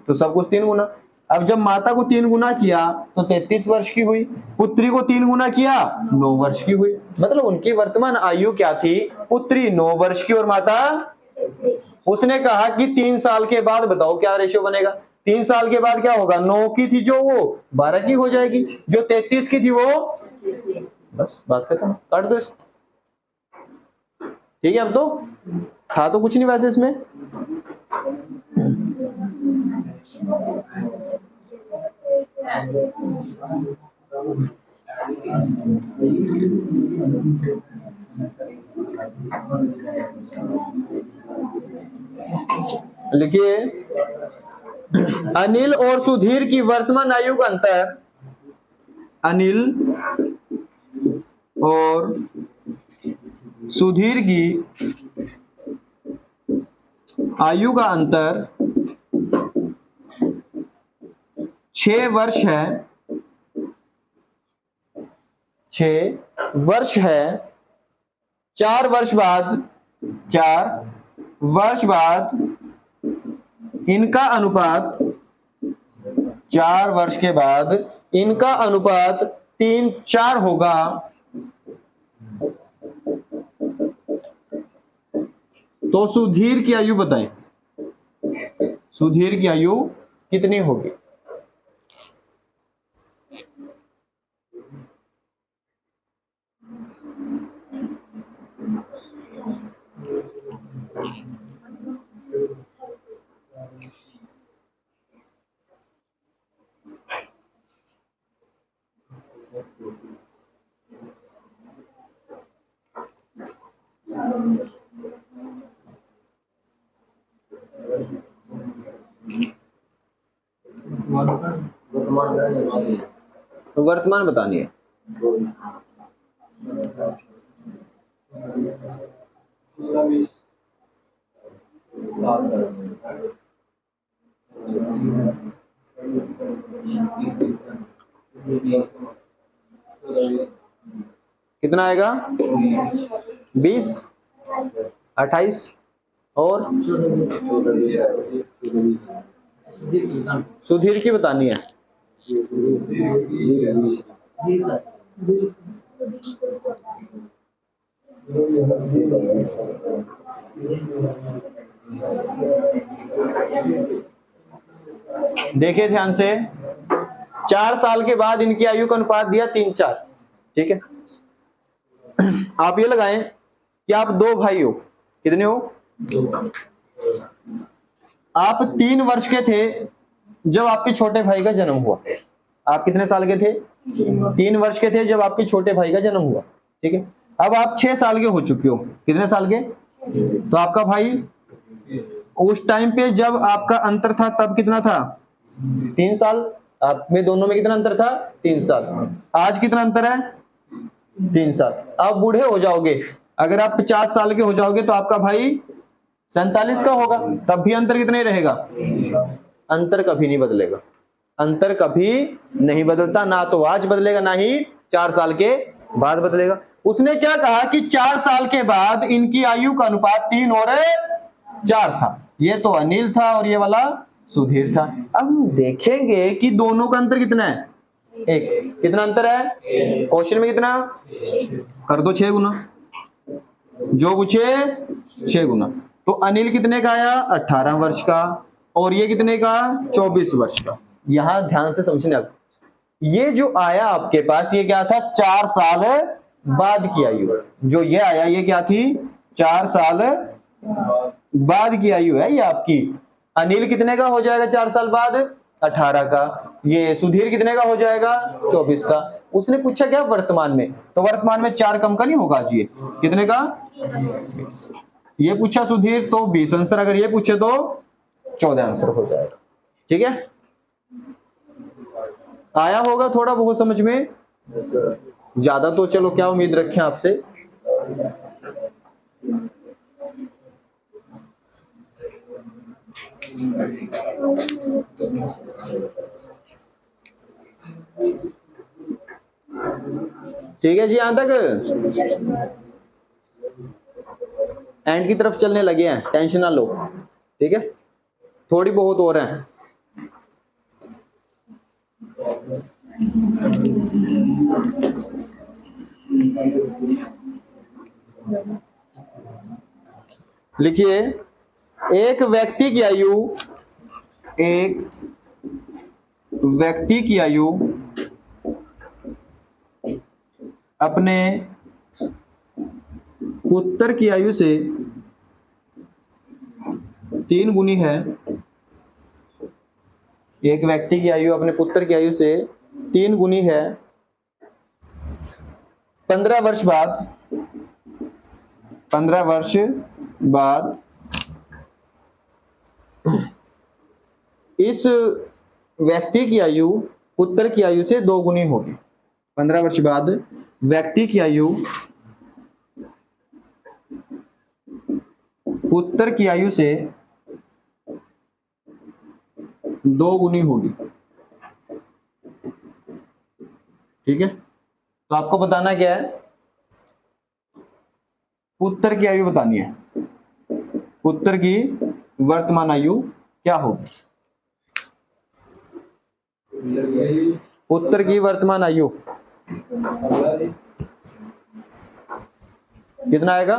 S1: तो सब कुछ 3 गुना। अब जब माता को 3 गुना किया तो 33 वर्ष की हुई, पुत्री को 3 गुना किया 9 वर्ष की हुई। मतलब उनकी वर्तमान आयु क्या थी? पुत्री 9 वर्ष की और माता। उसने कहा कि 3 साल के बाद बताओ क्या रेशियो बनेगा। 3 साल के बाद क्या होगा? 9 की थी जो वो 12 की हो जाएगी, जो 33 की थी वो, बस बात खत्म, काट दो इसको। ठीक है, अब तो था तो कुछ नहीं वैसे इसमें। लिखिए, अनिल और सुधीर की वर्तमान आयु का अंतर, अनिल और सुधीर की आयु का अंतर 6 वर्ष है, 6 वर्ष है। 4 वर्ष बाद, 4 वर्ष बाद इनका अनुपात, 4 वर्ष के बाद इनका अनुपात 3:4 होगा। तो सुधीर की आयु बताएं, सुधीर की आयु कितनी होगी? वर्तमान बतानी है। कितना आएगा? 20, 28 और सुधीर की बतानी है। देखिए ध्यान से, 4 साल के बाद इनकी आयु का अनुपात दिया 3:4, ठीक है। आप ये लगाएं कि आप 2 भाई हो, कितने हो? आप 3 वर्ष के थे जब आपके छोटे भाई का जन्म हुआ। आप कितने साल के थे? 3 वर्ष के थे जब आपके छोटे भाई का जन्म हुआ, ठीक है। अब आप 6 साल के हो चुके हो, कितने साल के? तो आपका भाई उस टाइम पे जब आपका अंतर था तब कितना था? 3 साल। आप में दोनों में कितना अंतर था? 3 साल। आज कितना अंतर है? 3 साल। आप बूढ़े हो जाओगे, अगर आप 50 साल के हो जाओगे तो आपका भाई 47 का होगा, तब भी अंतर कितना ही रहेगा? अंतर कभी नहीं बदलेगा, अंतर कभी नहीं बदलता, ना तो आज बदलेगा ना ही 4 साल के बाद बदलेगा। उसने क्या कहा कि 4 साल के बाद इनकी आयु का अनुपात 3 और 4 था। ये तो अनिल था और ये वाला सुधीर था। अब हम देखेंगे कि दोनों का अंतर कितना है? 1। कितना अंतर है? क्वेश्चन में कितना? कर दो 6 गुना, जो पूछे 6 गुना। तो अनिल कितने का आया? 18 वर्ष का, और ये कितने का? 24 वर्ष का। यहां ध्यान से समझने, अब ये जो आया आपके पास, ये क्या था? 4 साल बाद की आयु। जो ये आया ये क्या थी? 4 साल बाद की आयु है ये आपकी। अनिल कितने का हो जाएगा 4 साल बाद? 18 का। ये सुधीर कितने का हो जाएगा? 24 का। उसने पूछा क्या वर्तमान में, तो वर्तमान में 4 कम का नहीं होगा जी, कितने का? 20। ये पूछा सुधीर तो 20 आंसर, अगर ये पूछे तो 14 आंसर हो जाएगा, ठीक है। आया होगा थोड़ा बहुत समझ में, ज्यादा तो चलो क्या उम्मीद रखें आपसे। ठीक है जी, यहां तक एंड की तरफ चलने लगे हैं, टेंशन ना लो, ठीक है। थोड़ी बहुत और हैं। लिखिए, एक व्यक्ति की आयु अपने पुत्र की आयु से 3 गुनी है। एक व्यक्ति की आयु अपने पुत्र की आयु से 3 गुनी है। 15 वर्ष बाद इस व्यक्ति की आयु पुत्र की आयु से 2 गुनी होगी। 15 वर्ष बाद व्यक्ति की आयु पुत्र की आयु से 2 गुनी होगी, ठीक है। तो आपको बताना क्या है? पुत्र की आयु बतानी है। पुत्र की वर्तमान आयु क्या होगी? पुत्र की वर्तमान आयु कितना आएगा?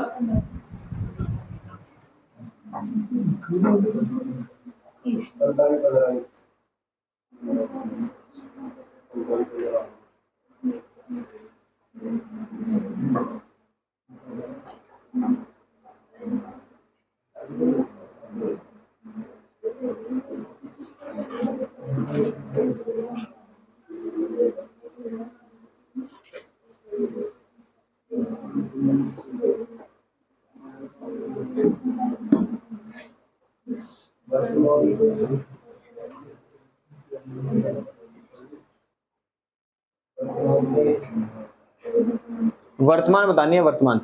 S1: वर्तमान बतानी है, वर्तमान।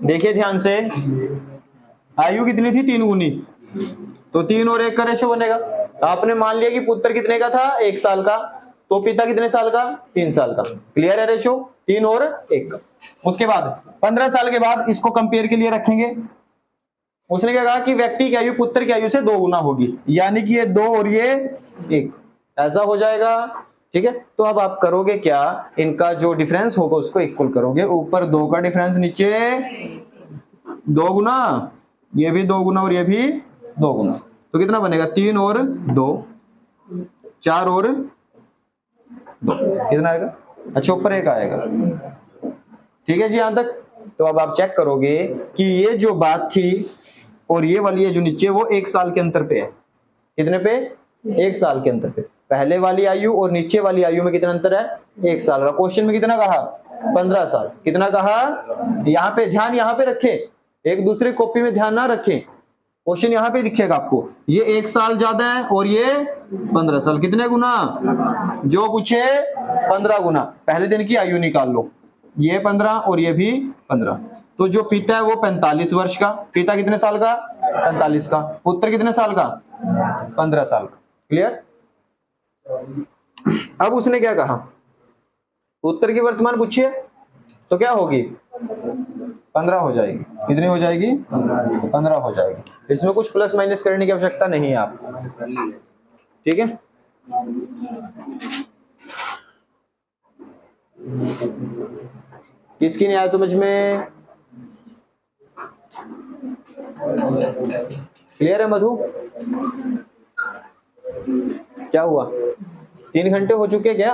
S1: देखिए ध्यान से, आयु कितनी थी? 3 गुनी, तो 3 और 1 का रेशो बनेगा। आपने मान लिया कि पुत्र कितने का था? 1 साल का, तो पिता कितने साल का? 3 साल का। क्लियर है रेशो? 3 और 1 का। उसके बाद 15 साल के बाद इसको कंपेयर के लिए रखेंगे। उसने क्या कहा कि व्यक्ति की आयु पुत्र की आयु से 2 गुना होगी, यानी कि ये 2 और ये 1, ऐसा हो जाएगा। ठीक है, तो अब आप करोगे क्या, इनका जो डिफरेंस होगा उसको इक्वल करोगे, ऊपर 2 का डिफरेंस, नीचे 2 गुना, ये भी 2 गुना और ये भी 2 गुना, तो कितना बनेगा 3 और 2, 4 और 2, कितना आएगा, अच्छा ऊपर 1 आएगा। ठीक है जी, यहां तक। तो अब आप चेक करोगे कि ये जो बात थी और ये वाली है जो नीचे, वो 1 साल के अंतर पे है। कितने पे, 1 साल के अंतर पे। पहले वाली आयु और नीचे वाली आयु में कितना अंतर है, 1 साल का। क्वेश्चन में कितना कहा, 15 साल। कितना कहा, यहाँ पे ध्यान, यहाँ पे रखे, एक दूसरे कॉपी में ध्यान ना रखें, क्वेश्चन यहाँ पे दिखेगा आपको। ये 1 साल ज्यादा है और ये 15 साल, कितने गुना, जो पूछे 15 गुना। पहले दिन की आयु निकाल लो, ये 15 और ये भी 15, तो जो पिता है वो 45 वर्ष का, पिता कितने साल का, 45 का, पुत्र कितने साल का, 15 साल का। क्लियर। अब उसने क्या कहा, उत्तर की वर्तमान पूछिए तो क्या होगी, 15 हो जाएगी। कितनी हो जाएगी, 15 हो जाएगी। इसमें कुछ प्लस माइनस करने की आवश्यकता नहीं है आपको। ठीक है, किसकी नहीं आया समझ में, क्लियर है मधु। क्या हुआ, 3 घंटे हो चुके क्या,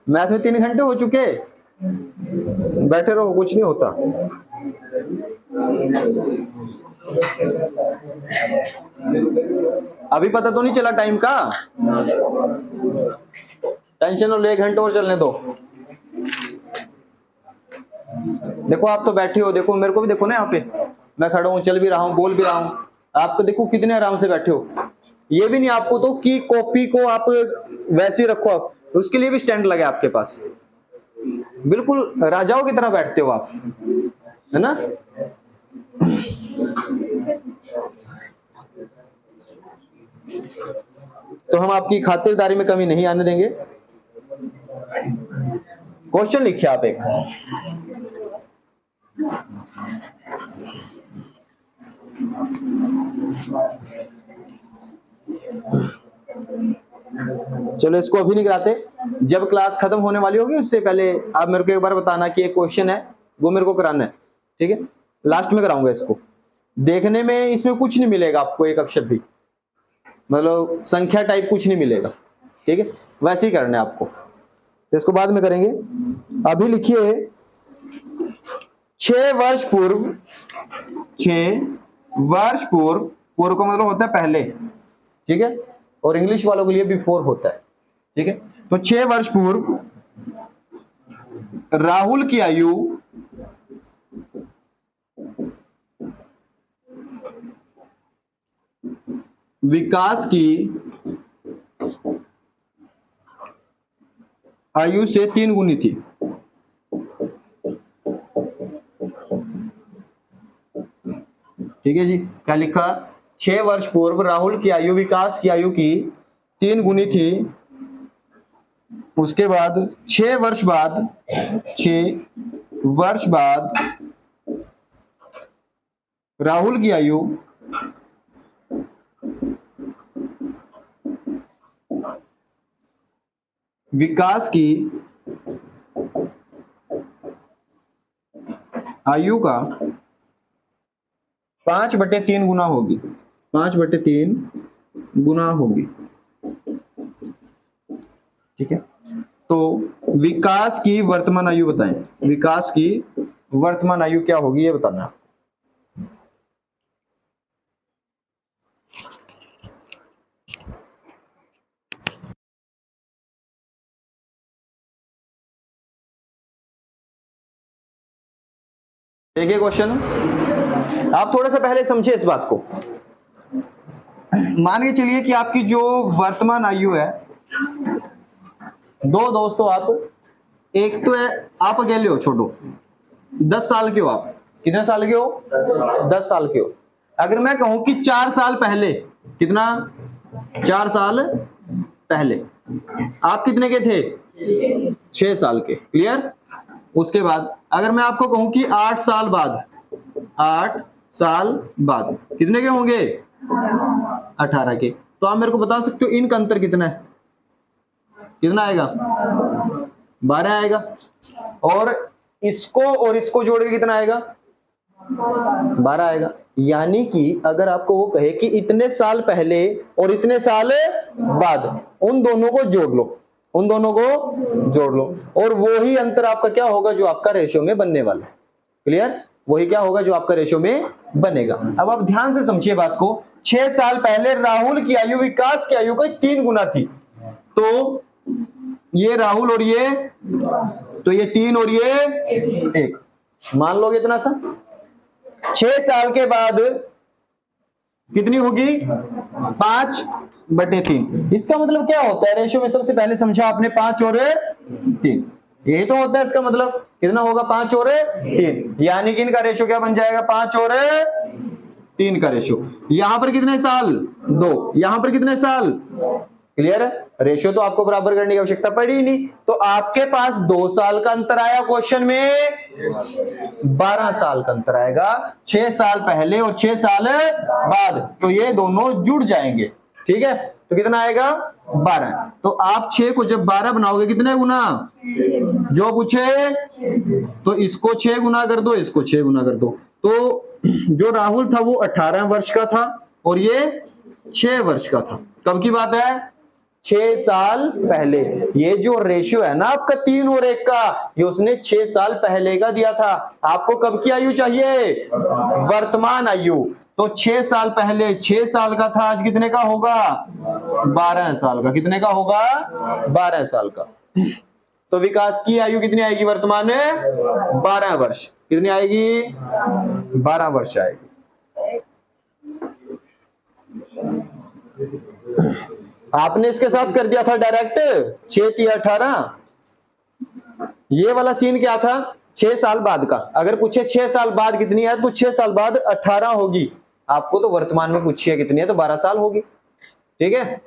S1: मैथ में 3 घंटे हो चुके, बैठे रहो, कुछ नहीं होता। अभी पता तो नहीं चला टाइम का, टेंशन और 1 घंटे और चलने दो। देखो आप तो बैठे हो, देखो मेरे को भी देखो ना, यहाँ पे मैं खड़ा हूँ, चल भी रहा हूँ, बोल भी रहा हूँ, आप तो देखो कितने आराम से बैठे हो। ये भी नहीं आपको तो कि कॉपी को आप वैसे ही रखो, आप उसके लिए भी स्टैंड लगे आपके पास, बिल्कुल राजाओं की तरह बैठते हो आप, है ना। तो हम आपकी खातिरदारी में कमी नहीं आने देंगे। क्वेश्चन लिखिए आप एक, चलो इसको अभी नहीं कराते, जब क्लास खत्म होने वाली होगी उससे पहले आप मेरे को एक बार बताना कि एक क्वेश्चन है वो मेरे को कराना है। ठीक है, लास्ट में कराऊंगा इसको। देखने में इसमें कुछ नहीं मिलेगा आपको, एक अक्षर भी, मतलब संख्या टाइप कुछ नहीं मिलेगा। ठीक है, वैसे ही करना है आपको, तो इसको बाद में करेंगे। अभी लिखिए 6 वर्ष पूर्व, 6 वर्ष पूर्व, पूर्व का मतलब होता है पहले, ठीक है, और इंग्लिश वालों के लिए बिफोर होता है। ठीक है, तो 6 वर्ष पूर्व राहुल की आयु विकास की आयु से 3 गुनी थी। ठीक है जी, क्या लिखा, 6 वर्ष पूर्व राहुल की आयु विकास की आयु की 3 गुनी थी। उसके बाद 6 वर्ष बाद, 6 वर्ष बाद राहुल की आयु विकास की आयु का 5/3 गुना होगी, 5/3 गुना होगी। ठीक है, तो विकास की वर्तमान आयु बताएं, विकास की वर्तमान आयु क्या होगी ये बताना। देखिए क्वेश्चन, आप थोड़ा सा पहले समझिए इस बात को। मान के चलिए कि आपकी जो वर्तमान आयु है, 2 दोस्तों आप, एक तो है आप अकेले हो, छोटो 10 साल के हो आप, कितने साल के हो, 10 साल के हो। अगर मैं कहूं कि 4 साल पहले, कितना, 4 साल पहले आप कितने के थे, 6 साल के। क्लियर। उसके बाद अगर मैं आपको कहूं कि 8 साल बाद, 8 साल बाद कितने के होंगे, 18 के। तो आप मेरे को बता सकते हो इनका अंतर कितना है? कितना आएगा? 12 आएगा। और इसको जोड़ के कितना आएगा? 12 आएगा। यानी कि अगर आपको वो कहे कि इतने साल पहले और इतने साल बाद, उन दोनों को जोड़ लो, उन दोनों को जोड़ लो, और वही अंतर आपका क्या होगा जो आपका रेशियो में बनने वाला है। क्लियर? वही क्या होगा जो आपका रेशियो में बनेगा। अब आप ध्यान से समझिए बात को। 6 साल पहले राहुल की आयु विकास की आयु का 3 गुना थी। तो ये राहुल और ये, तो ये 3 और ये 1, मान लोगे इतना सा। 6 साल के बाद कितनी होगी? 5/3। इसका मतलब क्या होता है रेशियो में? सबसे पहले समझा आपने 5 और 3, यही तो होता है इसका मतलब। कितना होगा? 5 और 3। यानी कि इनका रेशियो क्या बन जाएगा? 5 और 3 का रेशियो। यहां पर कितने साल? 2। यहां पर कितने साल? क्लियर है? रेशियो तो आपको बराबर करने की आवश्यकता पड़ी ही नहीं। तो आपके पास 2 साल का अंतर आया क्वेश्चन में, 12 साल का अंतर आएगा। 6 साल पहले और 6 साल बाद, तो ये दोनों जुड़ जाएंगे। ठीक है? तो कितना आएगा? 12। तो आप 6 को जब 12 बनाओगे कितने गुना? जो पूछे, तो इसको 6 गुना कर दो, इसको 6 गुना कर दो। तो जो राहुल था वो 18 वर्ष का था और ये 6 वर्ष का था। कब की बात है? 6 साल पहले। ये जो रेशियो है ना आपका 3 और 1 का, ये उसने 6 साल पहले का दिया था। आपको कब की आयु चाहिए? वर्तमान आयु। तो 6 साल पहले 6 साल का था, आज कितने का होगा? 12 साल का। कितने का होगा? 12 साल का। तो विकास की आयु कितनी आएगी वर्तमान में? 12 वर्ष। कितनी आएगी? 12 वर्ष आएगी। आपने इसके साथ कर दिया था डायरेक्ट 6 3 18। ये वाला सीन क्या था? 6 साल बाद का। अगर पूछे 6 साल बाद कितनी है, तो 6 साल बाद 18 होगी। आपको तो वर्तमान में पूछिए कितनी है, तो 12 साल होगी। ठीक है?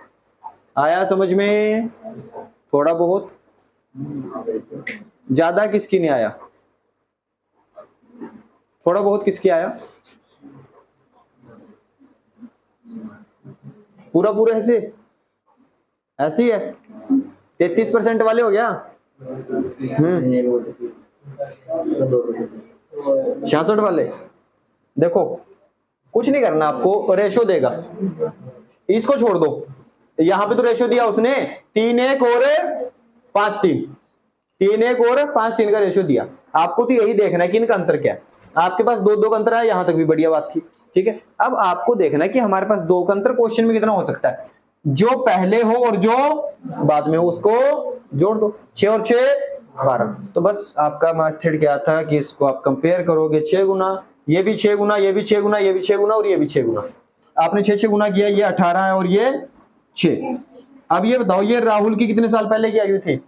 S1: आया समझ में? थोड़ा बहुत, ज्यादा किसकी नहीं आया? थोड़ा बहुत किसकी आया? पूरा पूरा ऐसे ही है। 33% वाले हो गया। 66 वाले। देखो कुछ नहीं करना आपको, रेशो देगा, इसको छोड़ दो। यहां पे तो रेशो दिया उसने 3 1 और 5 3, 3 1 और 5 3 का रेशो दिया। आपको तो यही देखना है कि इनका अंतर क्या है। आपके पास 2 2 का अंतर है, यहां तक भी बढ़िया बात थी। ठीक है? अब आपको देखना है कि हमारे पास 2 का अंतर क्वेश्चन में कितना हो सकता है। जो पहले हो और जो बाद में हो उसको जोड़ दो। 6 और 6 12। तो बस आपका मेथड क्या था कि इसको आप कंपेयर करोगे 6 गुना, ये भी 6 गुना, ये भी 6 गुना, ये भी 6 गुना और ये भी 6 गुना। आपने 6 6 गुना किया, ये 18 है और ये 6। अब ये बताओ, ये राहुल की कितने साल पहले की आयु थी?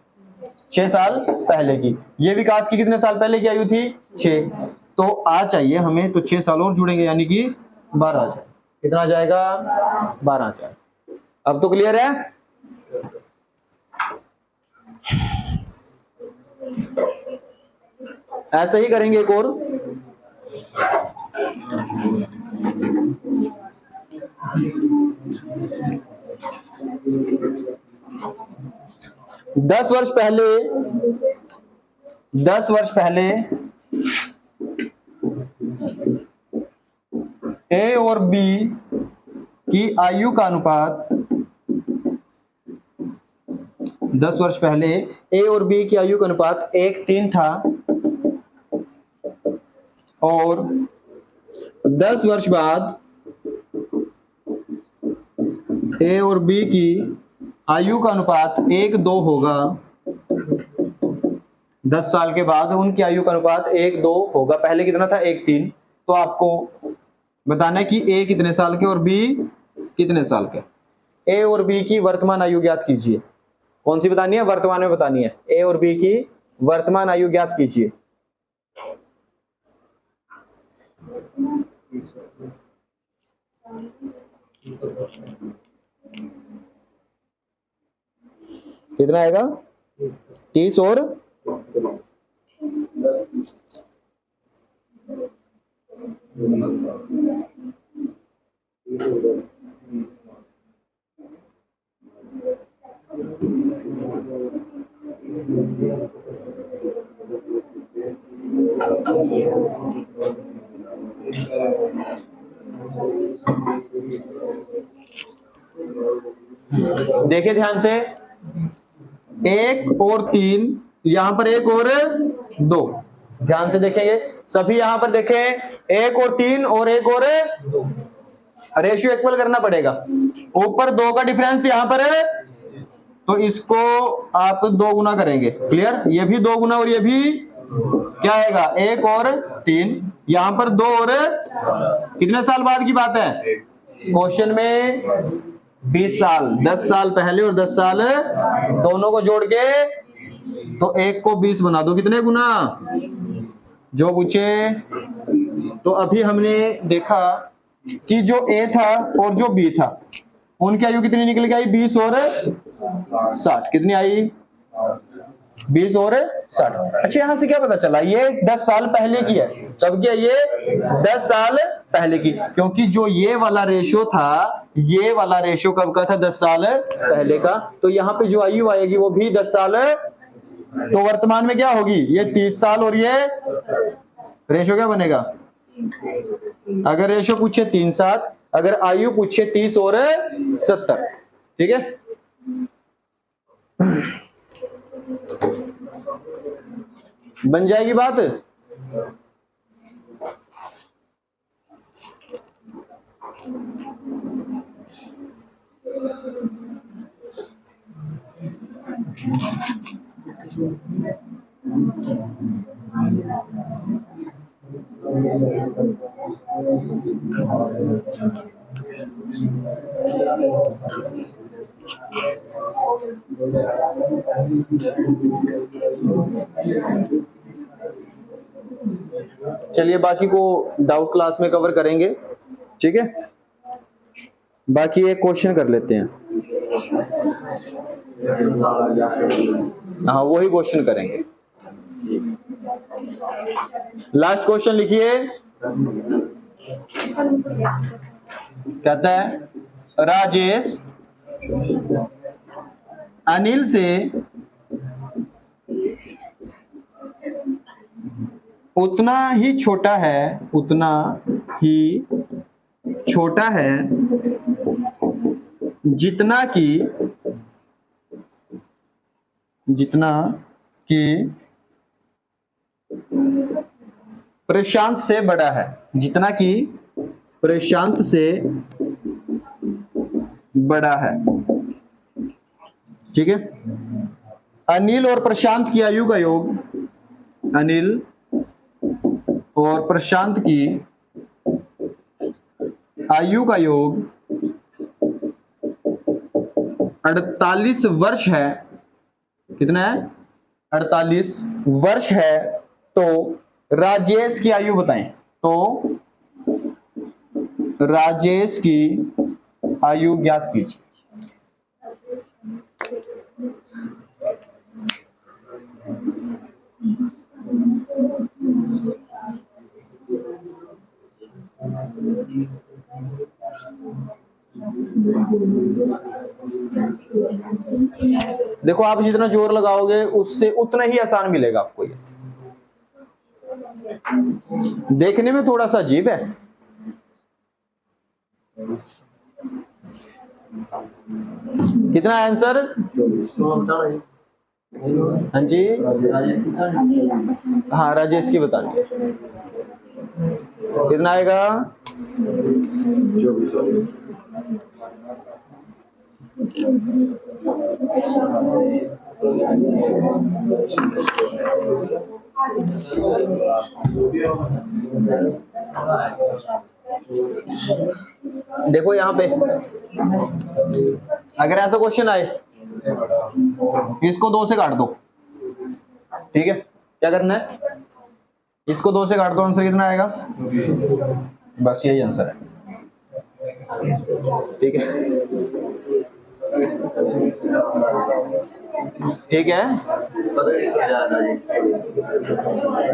S1: 6 साल पहले की। ये विकास की कितने साल पहले की आयु थी? 6। तो आ चाहिए हमें, तो 6 साल और जुड़ेंगे यानी कि 12 आ जाए। कितना आ जाएगा? 12 आ जाए। अब तो क्लियर है? ऐसे ही करेंगे एक और। दस वर्ष पहले ए और बी की आयु का अनुपात, 10 वर्ष पहले ए और बी की आयु का अनुपात 1:3 था और 10 वर्ष बाद ए और बी की आयु का अनुपात 1:2 होगा। 10 साल के बाद उनकी आयु का अनुपात 1:2 होगा। पहले कितना था? 1:3। तो आपको बताना है कि ए कितने साल के और बी कितने साल के। ए और बी की वर्तमान आयु ज्ञात कीजिए। कौन सी बतानी है? वर्तमान में बतानी है। ए और बी की वर्तमान आयु ज्ञात कीजिए। कितना आएगा? 30 और 30 देखिए ध्यान से, 1 और 3, यहां पर 1 और 2, ध्यान से देखेंगे सभी, यहां पर देखें 1 और 3 और 1 और 2, रेशियो इक्वल करना पड़ेगा। ऊपर 2 का डिफरेंस यहां पर है, तो इसको आप 2 गुना करेंगे, क्लियर, ये भी 2 गुना और ये भी क्या आएगा 1 और 3, यहां पर 2 और कितने साल बाद की बात है, क्वेश्चन में 20 साल, 10 साल पहले और 10 साल दोनों को जोड़ के, तो 1 को 20 बना दो, कितने गुना जो पूछे। तो अभी हमने देखा कि जो A था और जो B था, उनकी आयु कितनी निकल के आई, 20 और 60, कितनी आई 20 और 60। अच्छा यहां से क्या पता चला, ये 10 साल पहले की है, कब की है ये 10 साल पहले की, क्योंकि जो ये वाला रेशियो था, ये वाला रेशियो कब का था, 10 साल पहले का, तो यहाँ पे जो आयु आएगी वो भी 10 साल, तो वर्तमान में क्या होगी, ये 30 साल और ये रेशियो क्या बनेगा, अगर रेशियो पूछे 3:7, अगर आयु पूछे 30 और 70, ठीक है। बन जाएगी बात। चलिए बाकी को डाउट क्लास में कवर करेंगे, ठीक है। बाकी एक क्वेश्चन कर लेते हैं, हाँ वही क्वेश्चन करेंगे। लास्ट क्वेश्चन लिखिए, कहता है राजेश अनिल से उतना ही छोटा है, उतना ही छोटा है जितना कि प्रशांत से बड़ा है, जितना कि प्रशांत से बड़ा है, ठीक है। अनिल और प्रशांत की आयु का योग, अनिल और प्रशांत की आयु का योग 48 वर्ष है, कितना है 48 वर्ष है, तो राजेश की आयु बताएं, तो राजेश की आयु ज्ञात कीजिए। देखो आप जितना जोर लगाओगे उससे उतना ही आसान मिलेगा आपको। ये देखने में थोड़ा सा अजीब है, कितना आंसर, हाँ जी, हाँ राजेश की बतानी, कितना आएगा, देखो यहां पे अगर ऐसा क्वेश्चन आए, इसको 2 से काट दो, ठीक है, क्या करना है, इसको 2 से काट दो, आंसर कितना आएगा, बस यही आंसर है, ठीक है, ठीक है।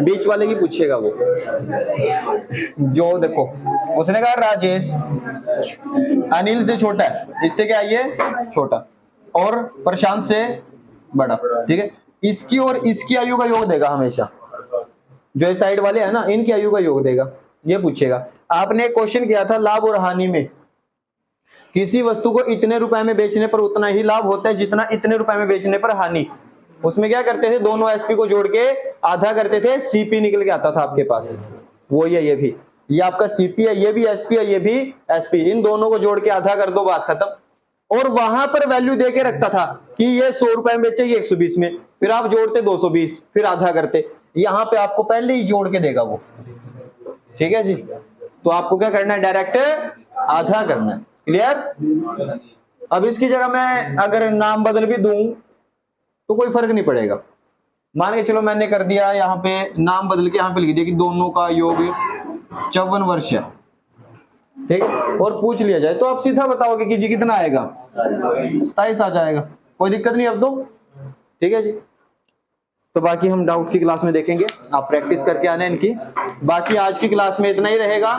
S1: बीच वाले की पूछेगा वो, जो देखो उसने कहा राजेश अनिल से छोटा है, इससे क्या है ये छोटा, और प्रशांत से बड़ा, ठीक है। इसकी और इसकी आयु का योग देगा हमेशा, जो ये साइड वाले है ना, इनकी आयु का योग देगा, ये पूछेगा। आपने एक क्वेश्चन किया था लाभ और हानि में, किसी वस्तु को इतने रुपए में बेचने पर उतना ही लाभ होता है जितना इतने रुपए में बेचने पर हानि। उसमें क्या करते थे, दोनों एसपी को जोड़ के आधा करते थे, सीपी निकल के आता था आपके पास। वो ही है ये भी, ये आपका सीपी है, ये भी एसपी है, ये भी एसपी, इन दोनों को जोड़ के आधा कर दो, बात खत्म। और वहां पर वैल्यू दे के रखता था कि ये 100 रुपए में बेचे, ये 120 में, फिर आप जोड़ते 220, फिर आधा करते। यहाँ पे आपको पहले ही जोड़ के देगा वो, ठीक है जी। तो आपको क्या करना है, डायरेक्ट आधा करना है। क्लियर? अब इसकी जगह मैं अगर नाम बदल भी दूं तो कोई फर्क नहीं पड़ेगा। मान के चलो मैंने कर दिया यहाँ पे नाम बदल के, यहाँ पे लिख दिया कि दोनों का योग 54 वर्ष है, ठीक है। और पूछ लिया जाए तो आप सीधा बताओगे कि जी कितना आएगा, 27 आ जाएगा, कोई दिक्कत नहीं अब तो, ठीक है जी। तो बाकी हम डाउट की क्लास में देखेंगे, आप प्रैक्टिस करके आना इनकी। बाकी आज की क्लास में इतना ही रहेगा।